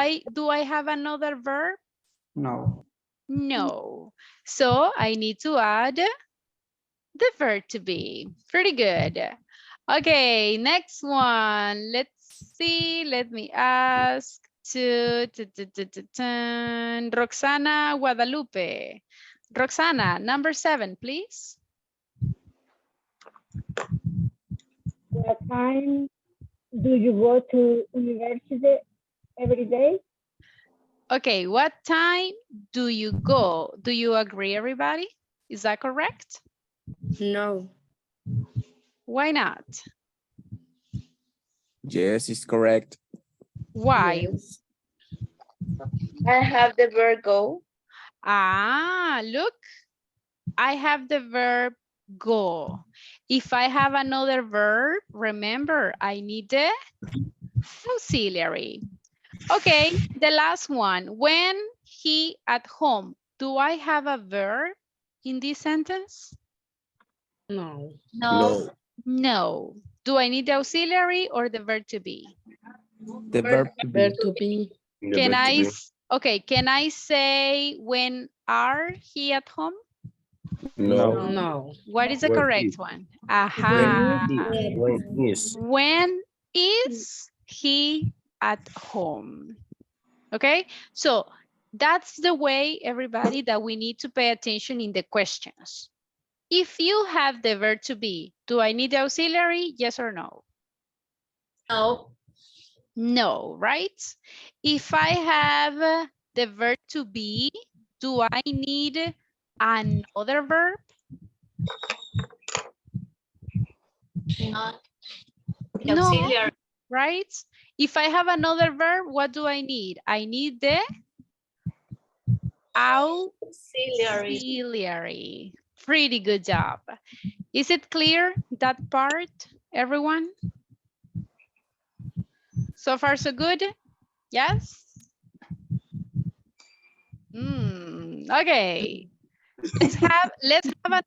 I have another verb? No. No. So I need to add the verb to be. Pretty good. Okay, next one. Let's see. Let me ask to Roxana Guadalupe. Roxana, number 7, please. What time do you go to university every day? Okay, what time do you go? Do you agree, everybody? Is that correct? No. Why not? Yes, it's correct. Why? Yes. I have the verb go. Ah, look, I have the verb go. If I have another verb, remember, I need the auxiliary. Okay, the last one. When he at home. do I have a verb in this sentence? No. No. No. Do I need the auxiliary or the verb to be? The verb to be. Where to be? Can okay, can I say when are he at home? No. No. What is the When correct is. one? Aha. When is. When is he at home? Okay, so that's the way, everybody, that we need to pay attention in the questions. If you have the verb to be, do I need the auxiliary? Yes or no? No. No, right? If I have the verb to be, do I need another verb? The No, auxiliary. right? If I have another verb, what do I need? I need the auxiliary. Pretty good job. Is it clear, that part, everyone? So far, so good? Yes? Okay. Let's have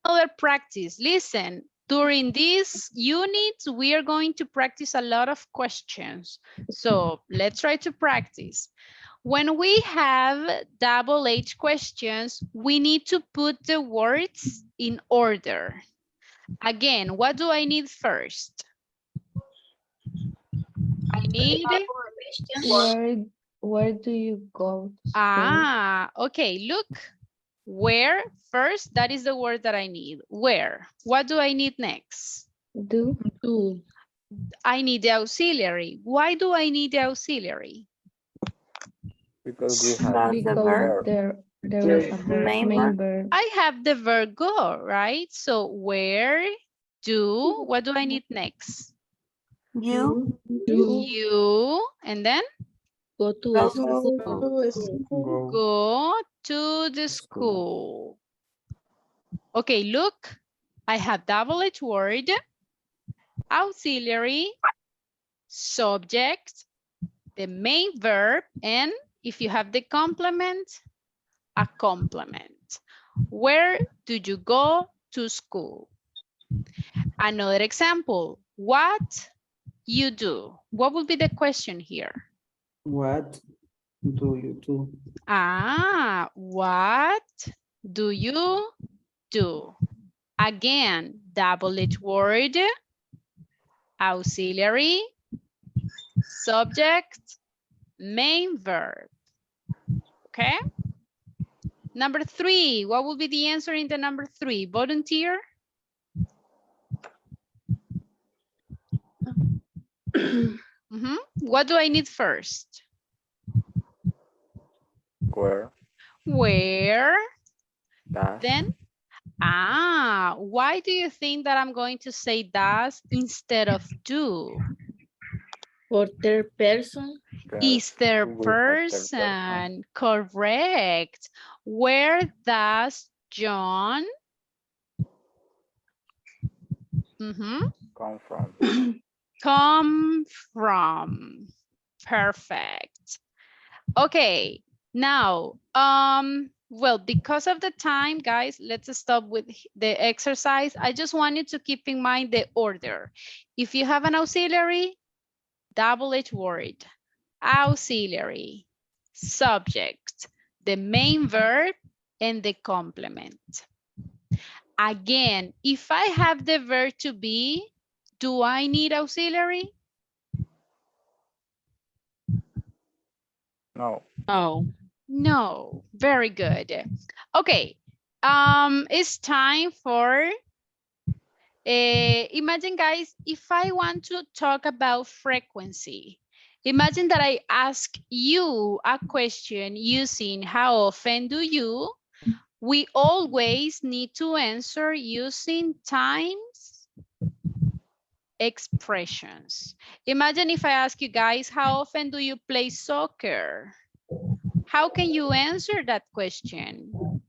another practice. Listen, during this unit, we are going to practice a lot of questions. So let's try to practice. When we have double H questions, we need to put the words in order. Again, what do I need first? I need... Where do you go to school? Okay, look. Where first, that is the word that I need. Where? What do I need next? Do. I need the auxiliary. Why do I need the auxiliary? Because we have Because the verb, there is a main main verb. verb. I have the verb go, right? So where do, what do I need next? You You, and then? Go to go school. Go to the school. Okay, look, I have double H word, auxiliary, subject, the main verb, and if you have the complement, a complement. Where do you go to school? Another example, what you do? What would be the question here? What do you do? What do you do? Again, double H word, auxiliary, subject, main verb. Okay? Number 3, what will be the answer in the number 3? Volunteer? What do I need first? where. Where? That. Then? Why do you think that I'm going to say does instead of do? For third person. Is third person. Correct. Where does John Come from. come from? Perfect. Okay, now, well, because of the time, guys, let's stop with the exercise. I just want you to keep in mind the order. If you have an auxiliary, double H word, auxiliary, subject, the main verb, and the complement. Again, if I have the verb to be, do I need auxiliary? No. No, very good. Okay, it's time for, imagine guys, if I want to talk about frequency, imagine that I ask you a question using how often do you, we always need to answer using times expressions. Imagine if I ask you guys, how often do you play soccer? How can you answer that question?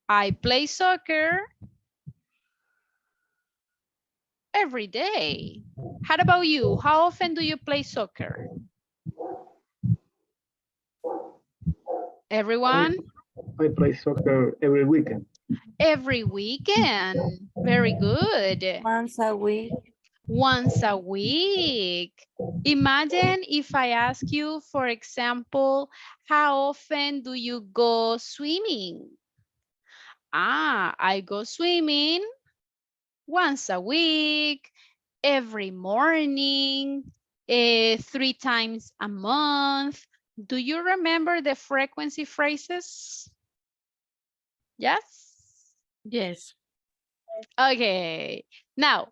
I play soccer every day. How about you? How often do you play soccer? Everyone? I play soccer every weekend. Every weekend. Very good. Once a week. Once a week. Imagine if I ask you, for example, how often do you go swimming? I go swimming once a week, every morning, 3 times a month. Do you remember the frequency phrases? Yes? Yes. Okay. Now,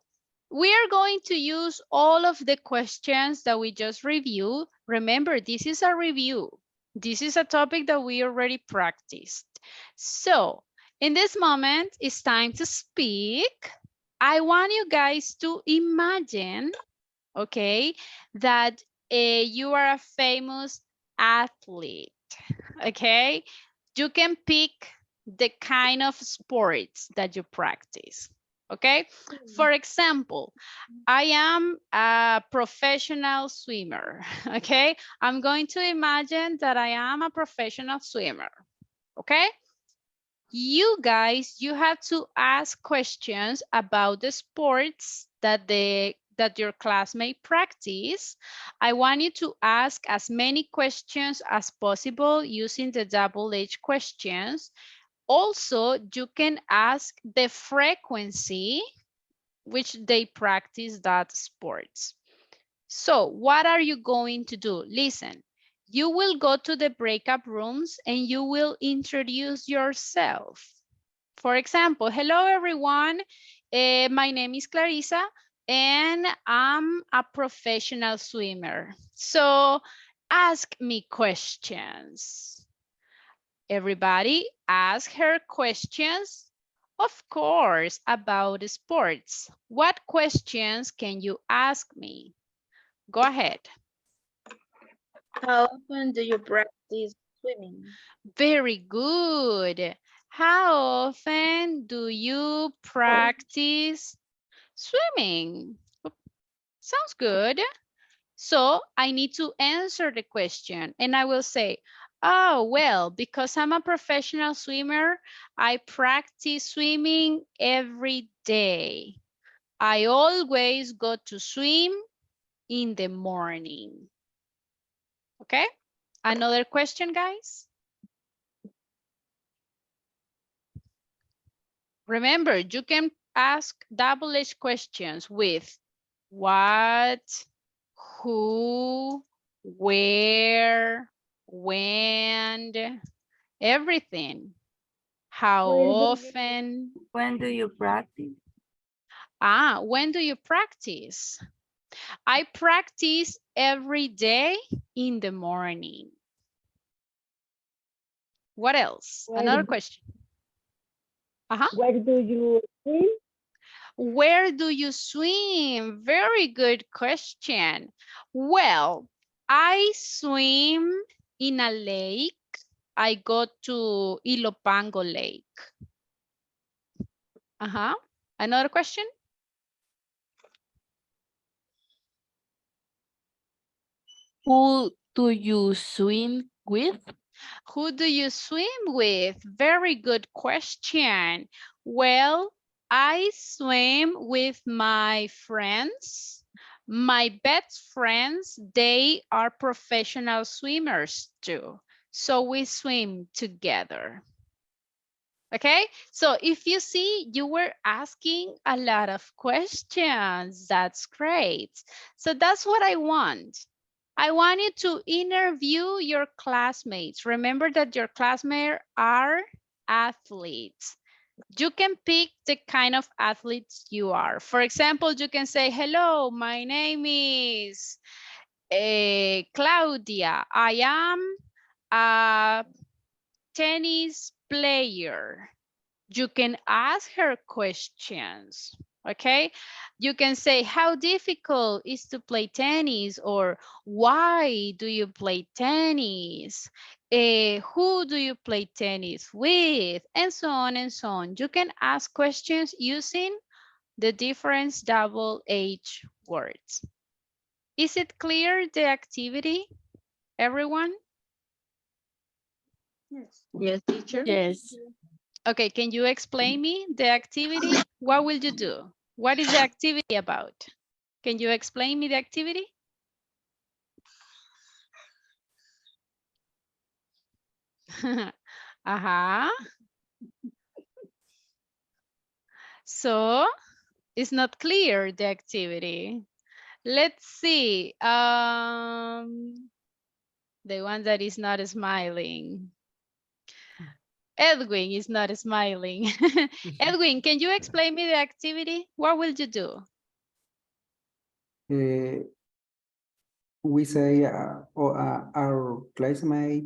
we are going to use all of the questions that we just reviewed. Remember, this is a review. This is a topic that we already practiced. So, in this moment, it's time to speak. I want you guys to imagine, okay, that you are a famous athlete, okay? You can pick the kind of sports that you practice, okay? For example, I am a professional swimmer, okay? I'm going to imagine that I am a professional swimmer, okay? You guys, you have to ask questions about the sports that your classmate practice. I want you to ask as many questions as possible using the double H questions. Also, you can ask the frequency which they practice that sports. So what are you going to do? Listen, you will go to the breakout rooms and you will introduce yourself. For example, hello everyone. My name is Clarissa and I'm a professional swimmer. So ask me questions. Everybody ask her questions, of course, about sports. What questions can you ask me? Go ahead. How often do you practice swimming? Very good. How often do you practice swimming? Sounds good. So I need to answer the question and I will say, oh, well, because I'm a professional swimmer, I practice swimming every day. I always go to swim in the morning. Okay, another question, guys? Remember, you can ask double H questions with what, who, where, when, everything. How often? When do you practice? When do you practice? I practice every day in the morning. What else? Another question. Where do you swim? Where do you swim? Very good question. Well, I swim in a lake. I go to Ilopango Lake. Another question? Who do you swim with? Who do you swim with? Very good question. Well, I swim with my friends. My best friends, they are professional swimmers too. So we swim together. Okay, so if you see, you were asking a lot of questions. That's great. So that's what I want. I want you to interview your classmates. Remember that your classmates are athletes. You can pick the kind of athletes you are. For example, you can say, hello, my name is Claudia. I am a tennis player. You can ask her questions, okay? You can say, how difficult is to play tennis? Or why do you play tennis? Who do you play tennis with? And so on and so on. You can ask questions using the different double H words. Is it clear, the activity, everyone? Yes, teacher. Yes. Okay, can you explain me the activity? What will you do? What is the activity about? Can you explain me the activity? Uh-huh. So it's not clear, the activity. Let's see. The one that is not smiling. Edwin is not smiling. Edwin, can you explain me the activity? What will you do? We say, our classmate,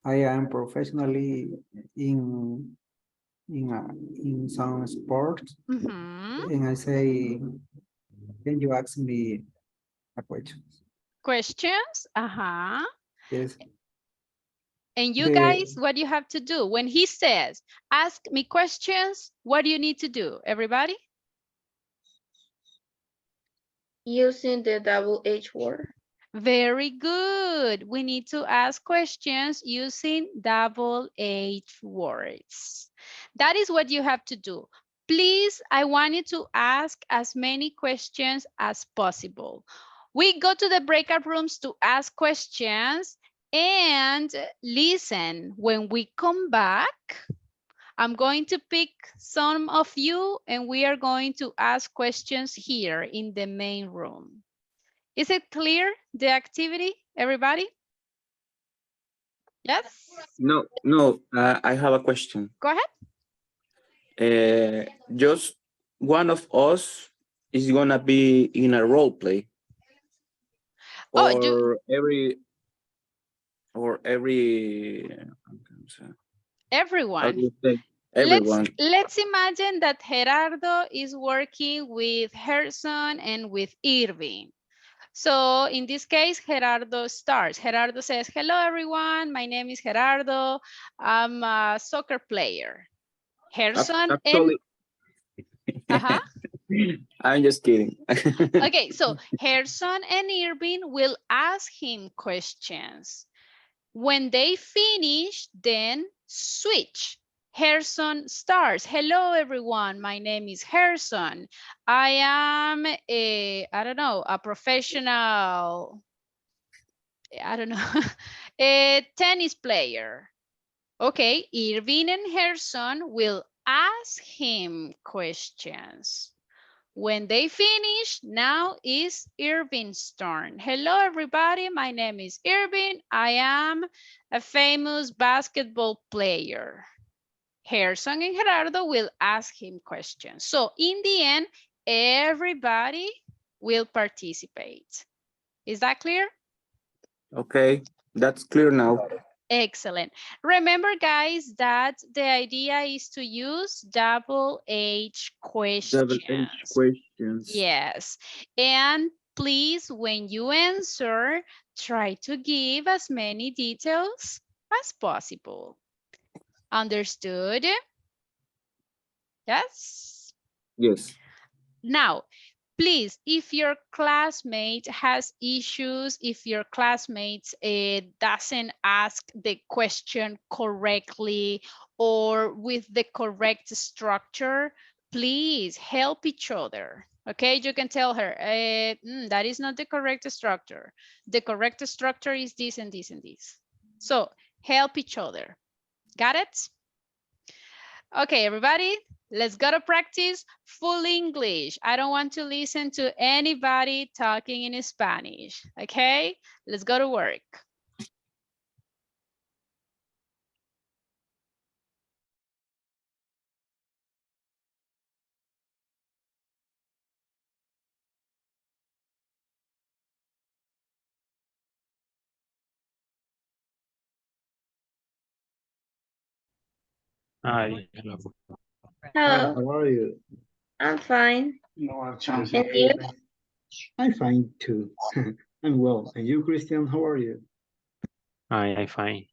I am professionally in some sports, Mhm. and I say, can you ask me a question? Questions? Uh-huh. Yes. And you The guys, what do you have to do? When he says, ask me questions, what do you need to do? Everybody? Using the double H word. Very good. We need to ask questions using double H words. That is what you have to do. Please, I want you to ask as many questions as possible. We go to the breakout rooms to ask questions and listen. When we come back, I'm going to pick some of you and we are going to ask questions here in the main room. Is it clear, the activity, everybody? Yes? No, I have a question. Go ahead. Just one of us is gonna be in a role play. Oh, everyone. Everyone. Let's imagine that Gerardo is working with Gerson and with Irving. So in this case, Gerardo starts. Gerardo says, hello, everyone. My name is Gerardo. I'm a soccer player. Gerson Actually, and... I'm just kidding. Okay, so Gerson and Irving will ask him questions. When they finish, then switch. Gerson starts. Hello, everyone. My name is Gerson. I am a professional, a tennis player. Okay, Irving and Gerson will ask him questions. When they finish, now is Irving's turn. Hello, everybody. My name is Irving. I am a famous basketball player. Gerson and Gerardo will ask him questions. So in the end, everybody will participate. Is that clear? Okay, that's clear now. Excellent. Remember, guys, that the idea is to use double H questions. Double H questions. Yes. And please, when you answer, try to give as many details as possible. Understood? Yes? Yes. Now, please, if your classmate has issues, if your classmate doesn't ask the question correctly or with the correct structure, please help each other. Okay, you can tell her, that is not the correct structure. The correct structure is this and this and this. So help each other. Got it? Okay, everybody, let's go to practice full English. I don't want to listen to anybody talking in Spanish, okay? Let's go to work. Hi, hello. Hello, How are you? I'm fine. And you? I'm fine too. I'm well. And you, Christian, how are you? I fine.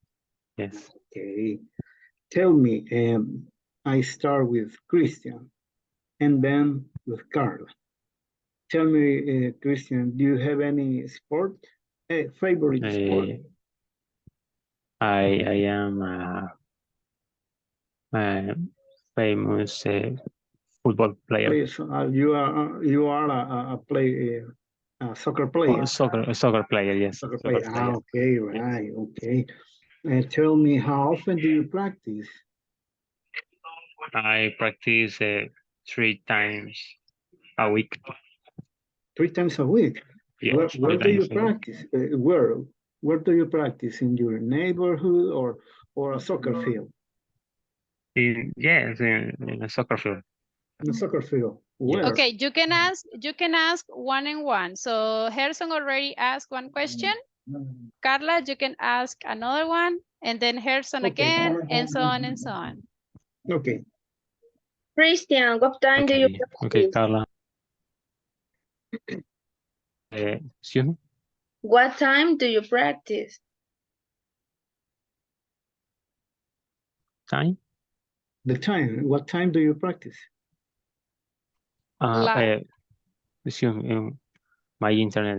Yes. Okay. Tell me, I start with Christian and then with Carla. Tell me, Christian, do you have any sport? Favorite sport? I am a famous football player. Please, you are a soccer player. Oh, soccer player, yes. Soccer Soccer player. player. Okay, right. Okay. Tell me, how often do you practice? I practice 3 times a week. 3 times a week. Yes, Where 3 do you times a week. practice? Where do you practice? In your neighborhood or a soccer field? Yes, in a soccer field. In a soccer field. Where? Okay, you can ask one and one. So Gerson already asked one question. Carla, you can ask another one, and then Gerson again, and so on and so on. Okay. Christian, what time do you Okay, practice? Carla. Excuse me? What time do you practice? Time? The time. What time do you practice? Excuse me, my internet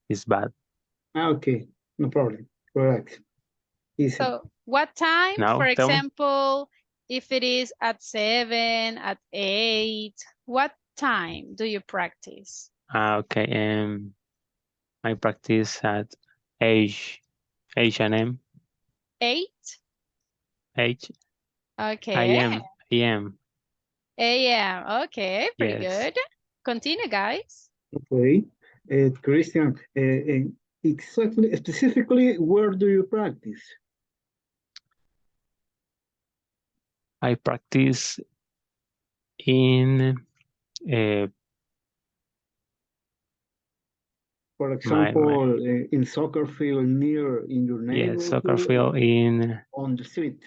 is bad. Okay, no problem. Correct. Easy. So what time, Now, for tell me. example, if it is at 7, at 8, what time do you practice? Okay, I practice at H&M. 8? H. Okay. AM. AM. Okay, pretty Yes. good. Continue, guys. Okay. Christian, specifically, where do you practice? I practice in For example, in soccer field near in your neighborhood? Yes, soccer field on the street.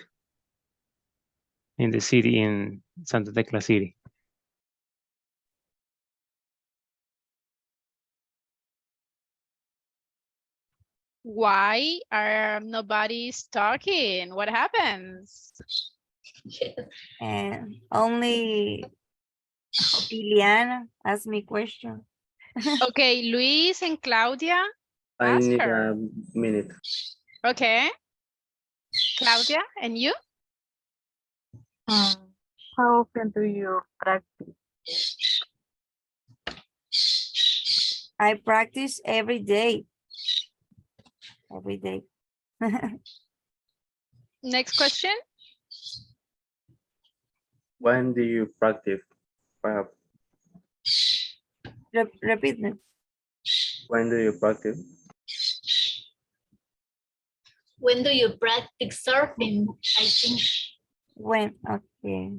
In the city, in Santa Tecla City. Why are nobody's talking? What happens? And only Liliana asked me question. Okay, Luis and Claudia, I ask need her. a minute. Okay. Claudia, and you? How often do you practice? I practice every day. Every day. Next question. When do you practice? Repeat me. When do you practice? When do you practice surfing? I think. When? Okay.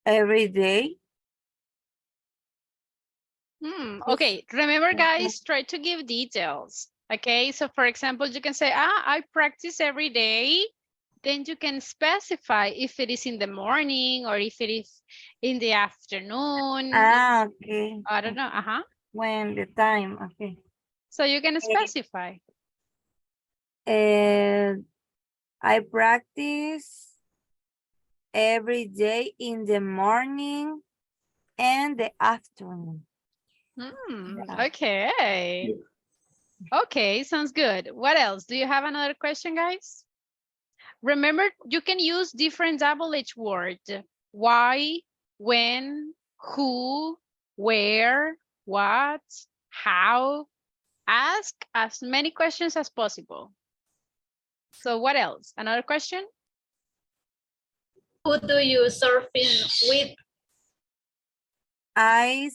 Every day. Okay, remember guys, try to give details. Okay, so for example, you can say, I practice every day. Then you can specify if it is in the morning or if it is in the afternoon. Okay. I don't know. When the time, okay. So you can specify. I practice every day in the morning and the afternoon. Okay. Okay, sounds good. What else? Do you have another question, guys? Remember, you can use different double H words. Why, when, who, where, what, how. Ask as many questions as possible. So what else? Another question? Who do you surfing with? I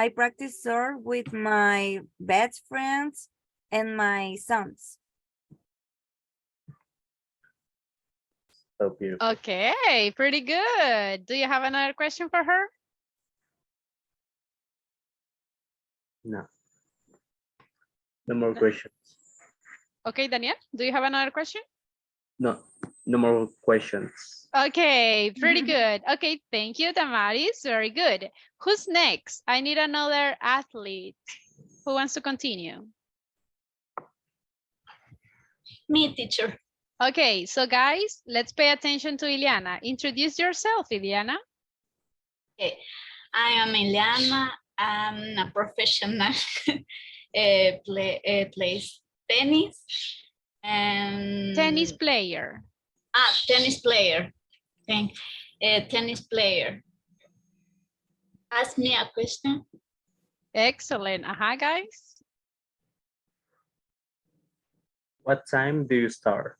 practice surf with my best friends and my sons. So beautiful. Okay, pretty good. Do you have another question for her? No. No more questions. Okay, Daniel, do you have another question? No, no more questions. Okay, pretty good. Okay, thank you, Damaris. Very good. Who's next? I need another athlete. Who wants to continue? Me, teacher. Okay, so guys, let's pay attention to Ileana. Introduce yourself, Ileana. Okay. I am Ileana. I'm a professional plays tennis. And Tennis player. tennis player. Thank tennis player. Ask me a question. Excellent. Guys. What time do you start?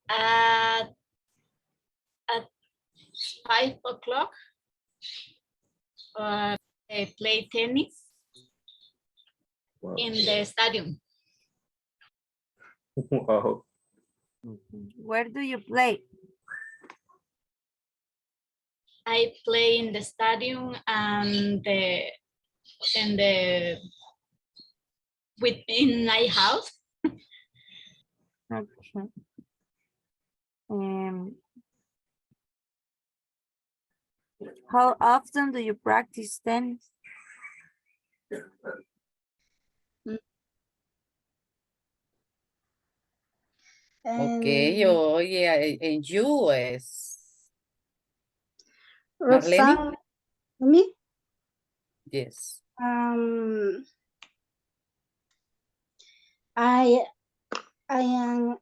At 5 o'clock. Play tennis in the stadium. Wow. Where do you play? I play in the stadium and within my house. Okay. How often do you practice tennis? Okay, oye, en you es Roxanne, me? yes. I am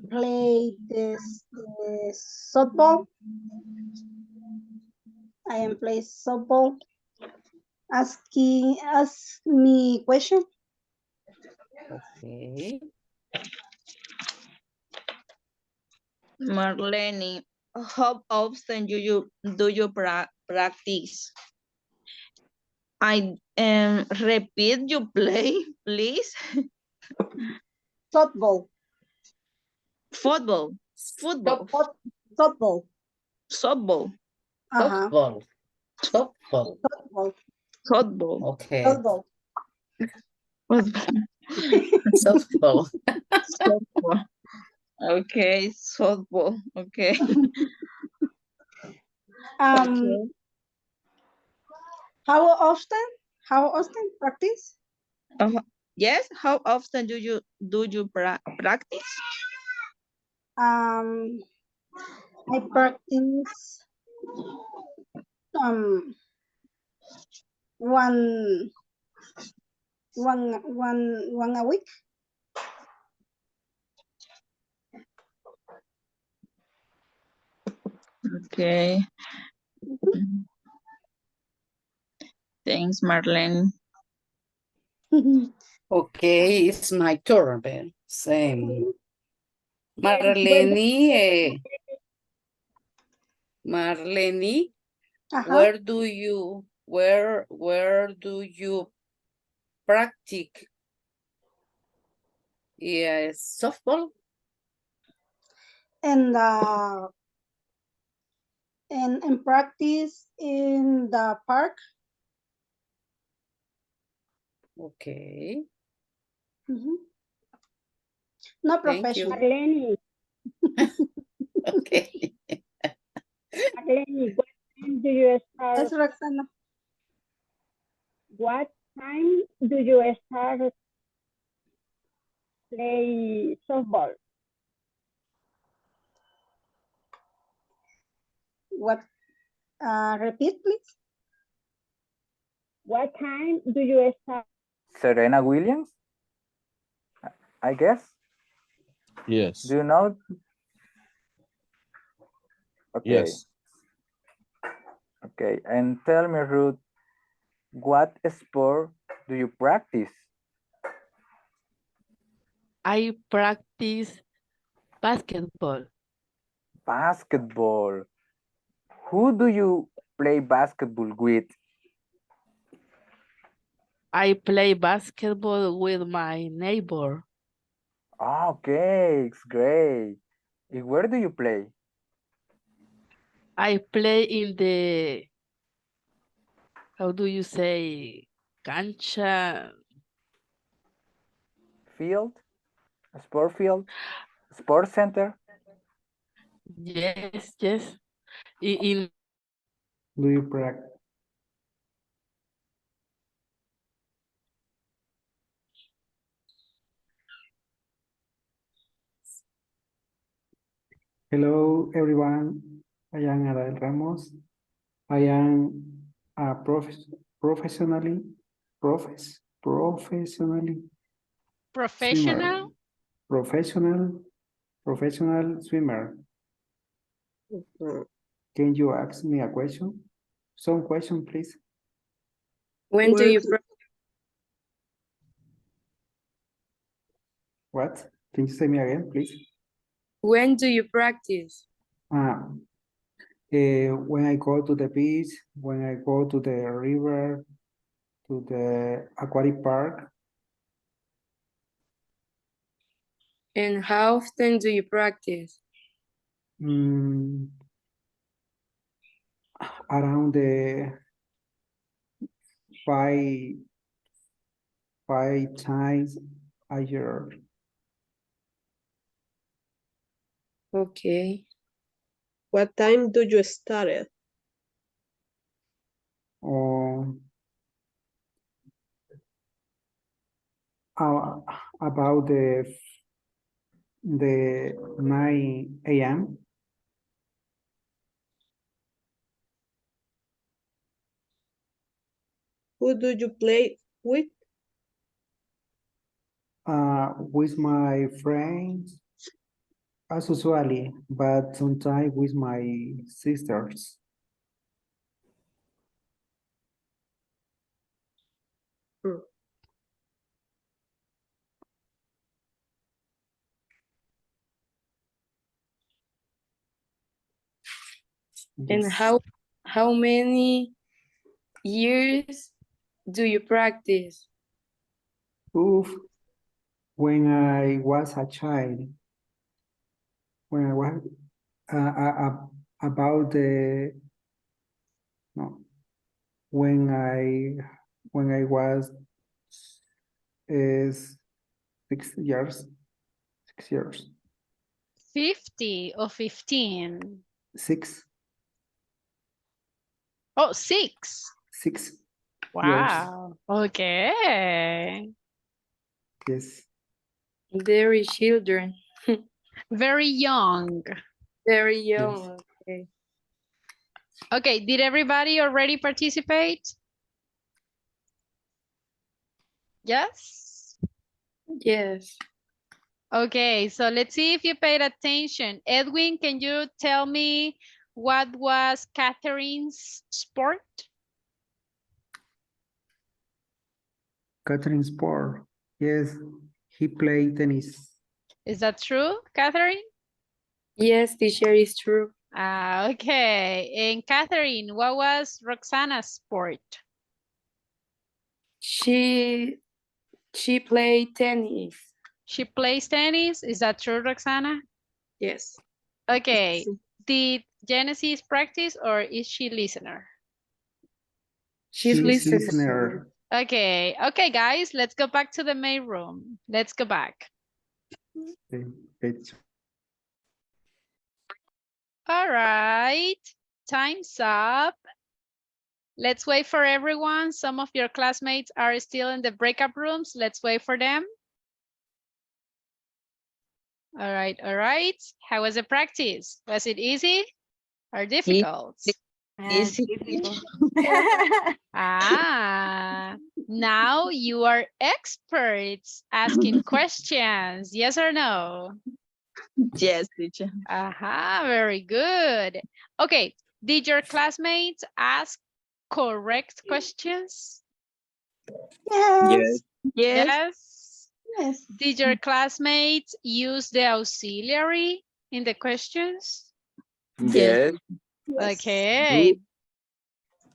play this softball. I am play softball. Ask me question. Okay. Marlene, how often do you practice? I repeat you play, please. Softball. Football. Softball. Softball. Softball. Softball. Softball. Football. Okay. Softball. Softball. Softball. Okay, softball. Okay. How often practice? Yes. How often do you practice? I practice one a week. Okay. Thanks, Marlene. Okay, it's my turn then. Same. Marlene, Marlene, where do you practice? Yes, softball. And practice in the park. Okay. No Thank you. professional. Marlene. Okay. Marlene, what time do you start? Yes, Roxana. What time do you start play softball? What? Repeat, please. What time do you start? Serena Williams, I guess. Yes. Do you know? Okay. Yes. Okay. And tell me, Ruth, what sport do you practice? I practice basketball. Basketball. Who do you play basketball with? I play basketball with my neighbor. Okay, it's great. And where do you play? I play in the, how do you say, cancha? Field? A sport field? Sports center? Yes, yes. In Do you practice? Hello, everyone. I am Adael Ramos. I am a professional Professionally. Professional. Swimmer. Professional swimmer. Can you ask me a question? Some question, please. When do you What? Can you say me again, please? when do you practice? When I go to the beach, when I go to the river, to the aquatic park. And how often do you practice? Around the five times a year. Okay. What time do you start it? About the 9 a.m. Who do you play with? With my friends, as usually, but sometimes with my sisters. And how many years do you practice? When I was a child, when I was about the no, when I was 6 years. 6 years. 50 or 15? 6. Oh, 6. 6. Wow. Okay. Yes. Very children. Very young. Very young. Yes. Okay. Okay, did everybody already participate? Yes? Yes. Okay, so let's see if you paid attention. Edwin, can you tell me what was Catherine's sport? Catherine's sport. Yes, he played tennis. Is that true, Catherine? Yes, teacher, is true. Okay. And Catherine, what was Roxana's sport? She played tennis. She plays tennis. Is that true, Roxana? Yes. Okay. Did Genesis practice or is she listener? She's listener. listener. Okay. Okay, guys, let's go back to the main room. Let's go back. All right. Time's up. Let's wait for everyone. Some of your classmates are still in the breakout rooms. Let's wait for them. All right, all right. How was the practice? Was it easy or difficult? Easy. Now you are experts asking questions. Yes or no? Yes, teacher. Very good. Okay, did your classmates ask correct questions? Yes. Yes. Yes. Did your classmates use the auxiliary in the questions? Yes. Okay.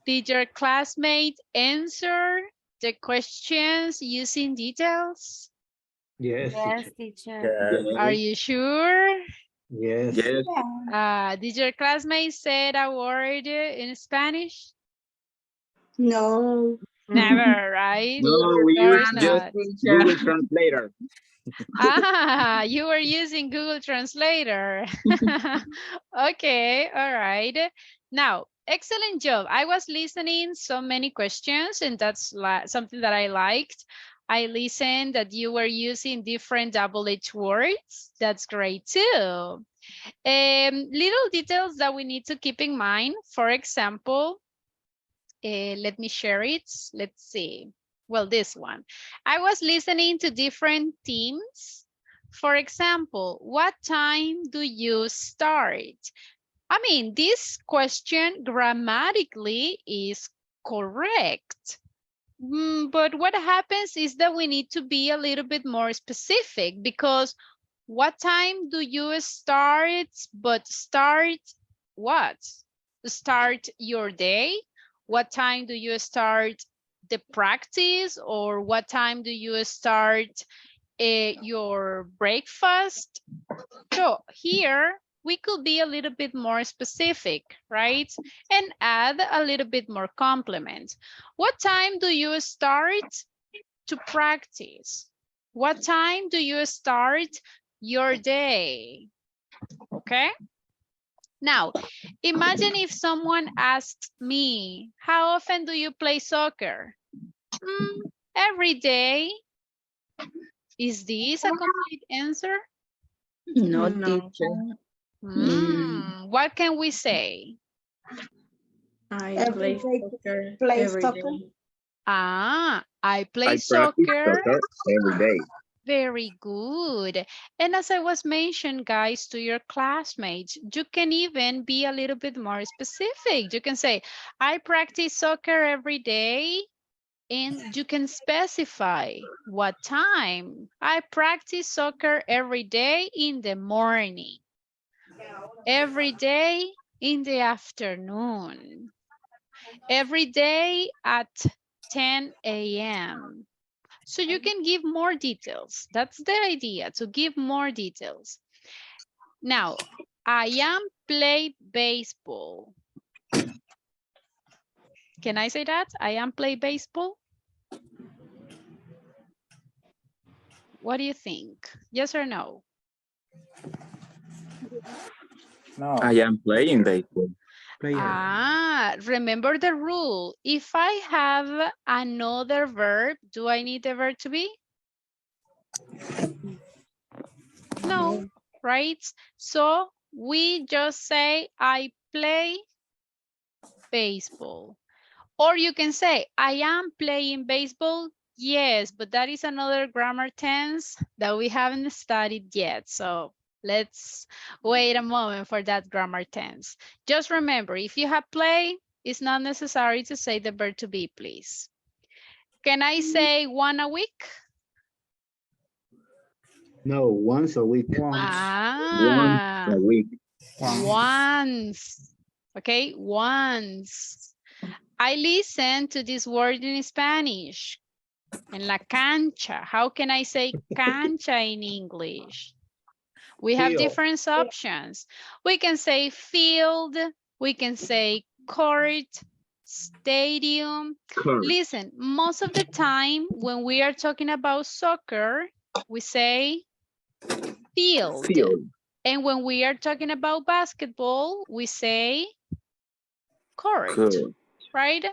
Did your classmates answer the questions using details? Yes. Yes, teacher. Are you sure? Yes. Did your classmates say a word in Spanish? No. Never, right? No, we Of use course just not. Google Translator. You were using Google Translator. Okay, all right. Now, excellent job. I was listening so many questions, and that's something that I liked. I listened that you were using different double-edged words. That's great too. Little details that we need to keep in mind. For example, let me share it. Let's see. Well, this one. I was listening to different teams. For example, what time do you start? I mean, this question grammatically is correct. But what happens is that we need to be a little bit more specific, because what time do you start? But start what? Start your day? What time do you start the practice? Or what time do you start your breakfast? So here we could be a little bit more specific, right? And add a little bit more complement. What time do you start to practice? What time do you start your day? Okay. Now, imagine if someone asked me, how often do you play soccer? Every day. Is this a complete answer? No, No. teacher. What can we say? I Every play day soccer play every soccer. day. I play I practice soccer. soccer every day. Very good. And as I was mentioned, guys, to your classmates, you can even be a little bit more specific. You can say, I practice soccer every day. And you can specify what time. I practice soccer every day in the morning. Every day in the afternoon. Every day at 10 a.m. So you can give more details. That's the idea, to give more details. Now, I am play baseball. Can I say that? I am play baseball? What do you think? Yes or no? No. I am playing baseball. Player. Remember the rule. If I have another verb, do I need the verb to be? No, right? So we just say, I play baseball. Or you can say, I am playing baseball. Yes, but that is another grammar tense that we haven't studied yet. So let's wait a moment for that grammar tense. Just remember, if you have play, it's not necessary to say the verb to be, please. Can I say one a week? No, once a week. Once a week. Once. Okay, once. I listen to this word in Spanish. En la cancha. How can I say cancha in English? We have Field. different options. We can say field. We can say court, stadium. Listen, most of the time when we are talking about soccer, we say field. And when we are talking about basketball, we say court, right?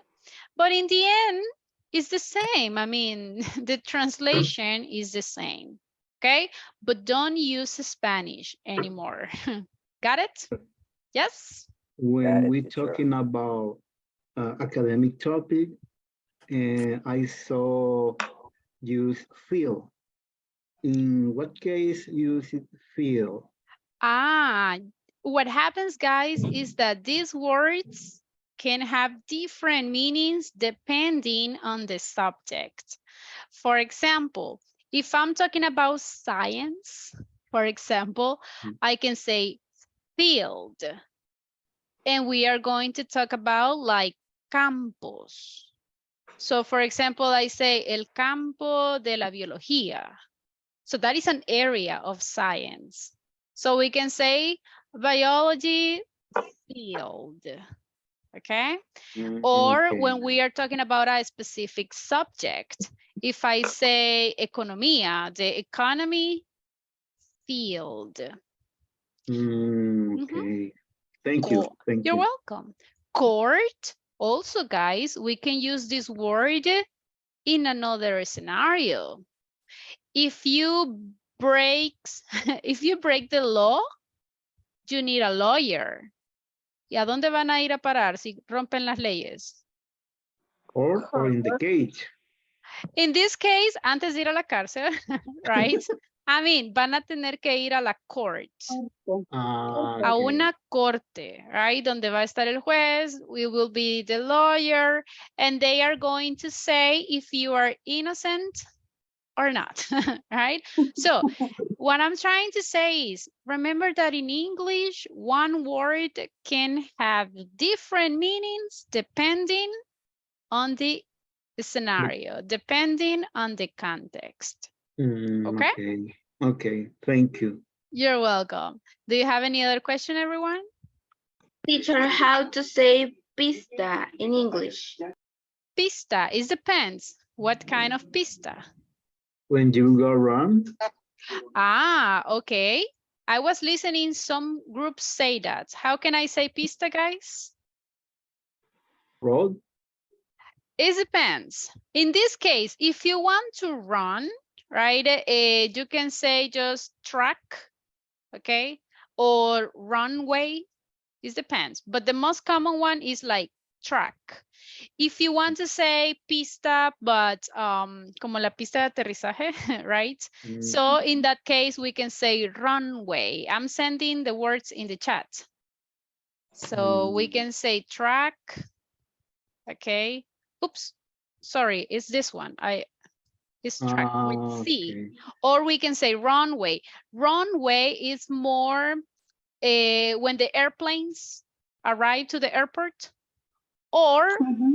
But in the end, it's the same. I mean, the translation is the same, okay? But don't use Spanish anymore. Got it? Yes? When we're talking about academic topic, I saw use feel. In what case use it feel? What happens, guys, is that these words can have different meanings depending on the subject. For example, if I'm talking about science, for example, I can say field. And we are going to talk about like campos. So for example, I say el campo de la biología. So that is an area of science. So we can say biology field, okay? Or when we are talking about a specific subject, if I say economía, the economy field. Okay. Thank you. Thank You're you. welcome. Court, also guys, we can use this word in another scenario. If you break the law, you need a lawyer. ¿Y a dónde van a ir a parar si rompen las leyes? Or in the cage. In this case, antes de ir a la cárcel, right? I mean, van a tener que ir a la court. A Okay. una corte, right? Donde va a estar el juez, we will be the lawyer, and they are going to say if you are innocent or not, right? So what I'm trying to say is, remember that in English, one word can have different meanings depending on the scenario, depending on the context. Okay? Okay. Okay. Thank you. You're welcome. Do you have any other question, everyone? Teacher, how to say pista in English? Pista, it depends. What kind of pista? When you go around, Ah, okay. I was listening some groups say that. How can I say pista, guys? road, It depends. In this case, if you want to run, right, you can say just track, okay, or runway. It depends. But the most common one is like track. If you want to say pista, but como la pista de aterrizaje, right? So in that case, we can say runway. I'm sending the words in the chat. So we can say track, okay. Oops, sorry, it's this one. It's track with C. okay. Or we can say runway. Runway is more when the airplanes arrive to the airport, or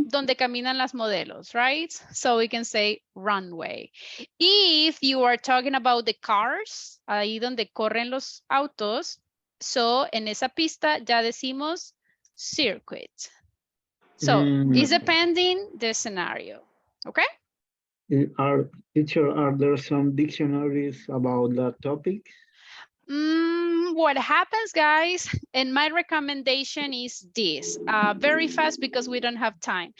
donde caminan las modelos, right? So we can say runway. If you are talking about the cars, ahí donde corren los autos, so en esa pista ya decimos circuit. So it's depending the scenario, okay? Teacher, are there some dictionaries about that topic? What happens, guys, and my recommendation is this, very fast because we don't have time.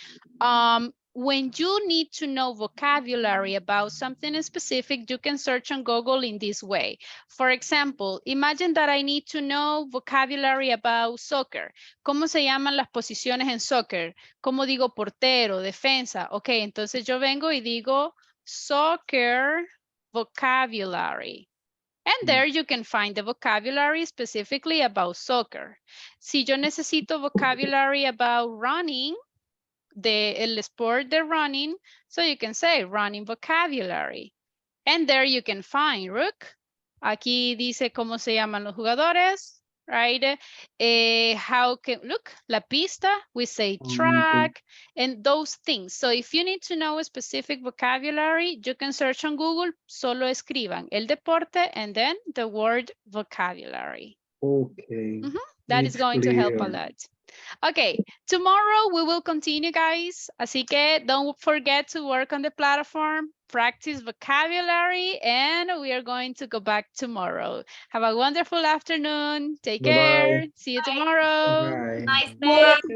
When you need to know vocabulary about something specific, you can search on Google in this way. For example, imagine that I need to know vocabulary about soccer. ¿Cómo se llaman las posiciones en soccer? ¿Cómo digo portero, defensa? Ok, entonces yo vengo y digo soccer vocabulary. And there you can find the vocabulary specifically about soccer. Si yo necesito vocabulary about running, el sport de running, so you can say running vocabulary. And there you can find, Rook. Aquí dice cómo se llaman los jugadores, right? How can, look, la pista, we say track, and those things. So if you need to know a specific vocabulary, you can search on Google, solo escriban el deporte and then the word vocabulary. Okay. That is It's going to help a clear. lot. Okay, tomorrow we will continue, guys. Así que don't forget to work on the platform, practice vocabulary, and we are going to go back tomorrow. Have a wonderful afternoon. Take care. See you tomorrow. Bye. Nice day.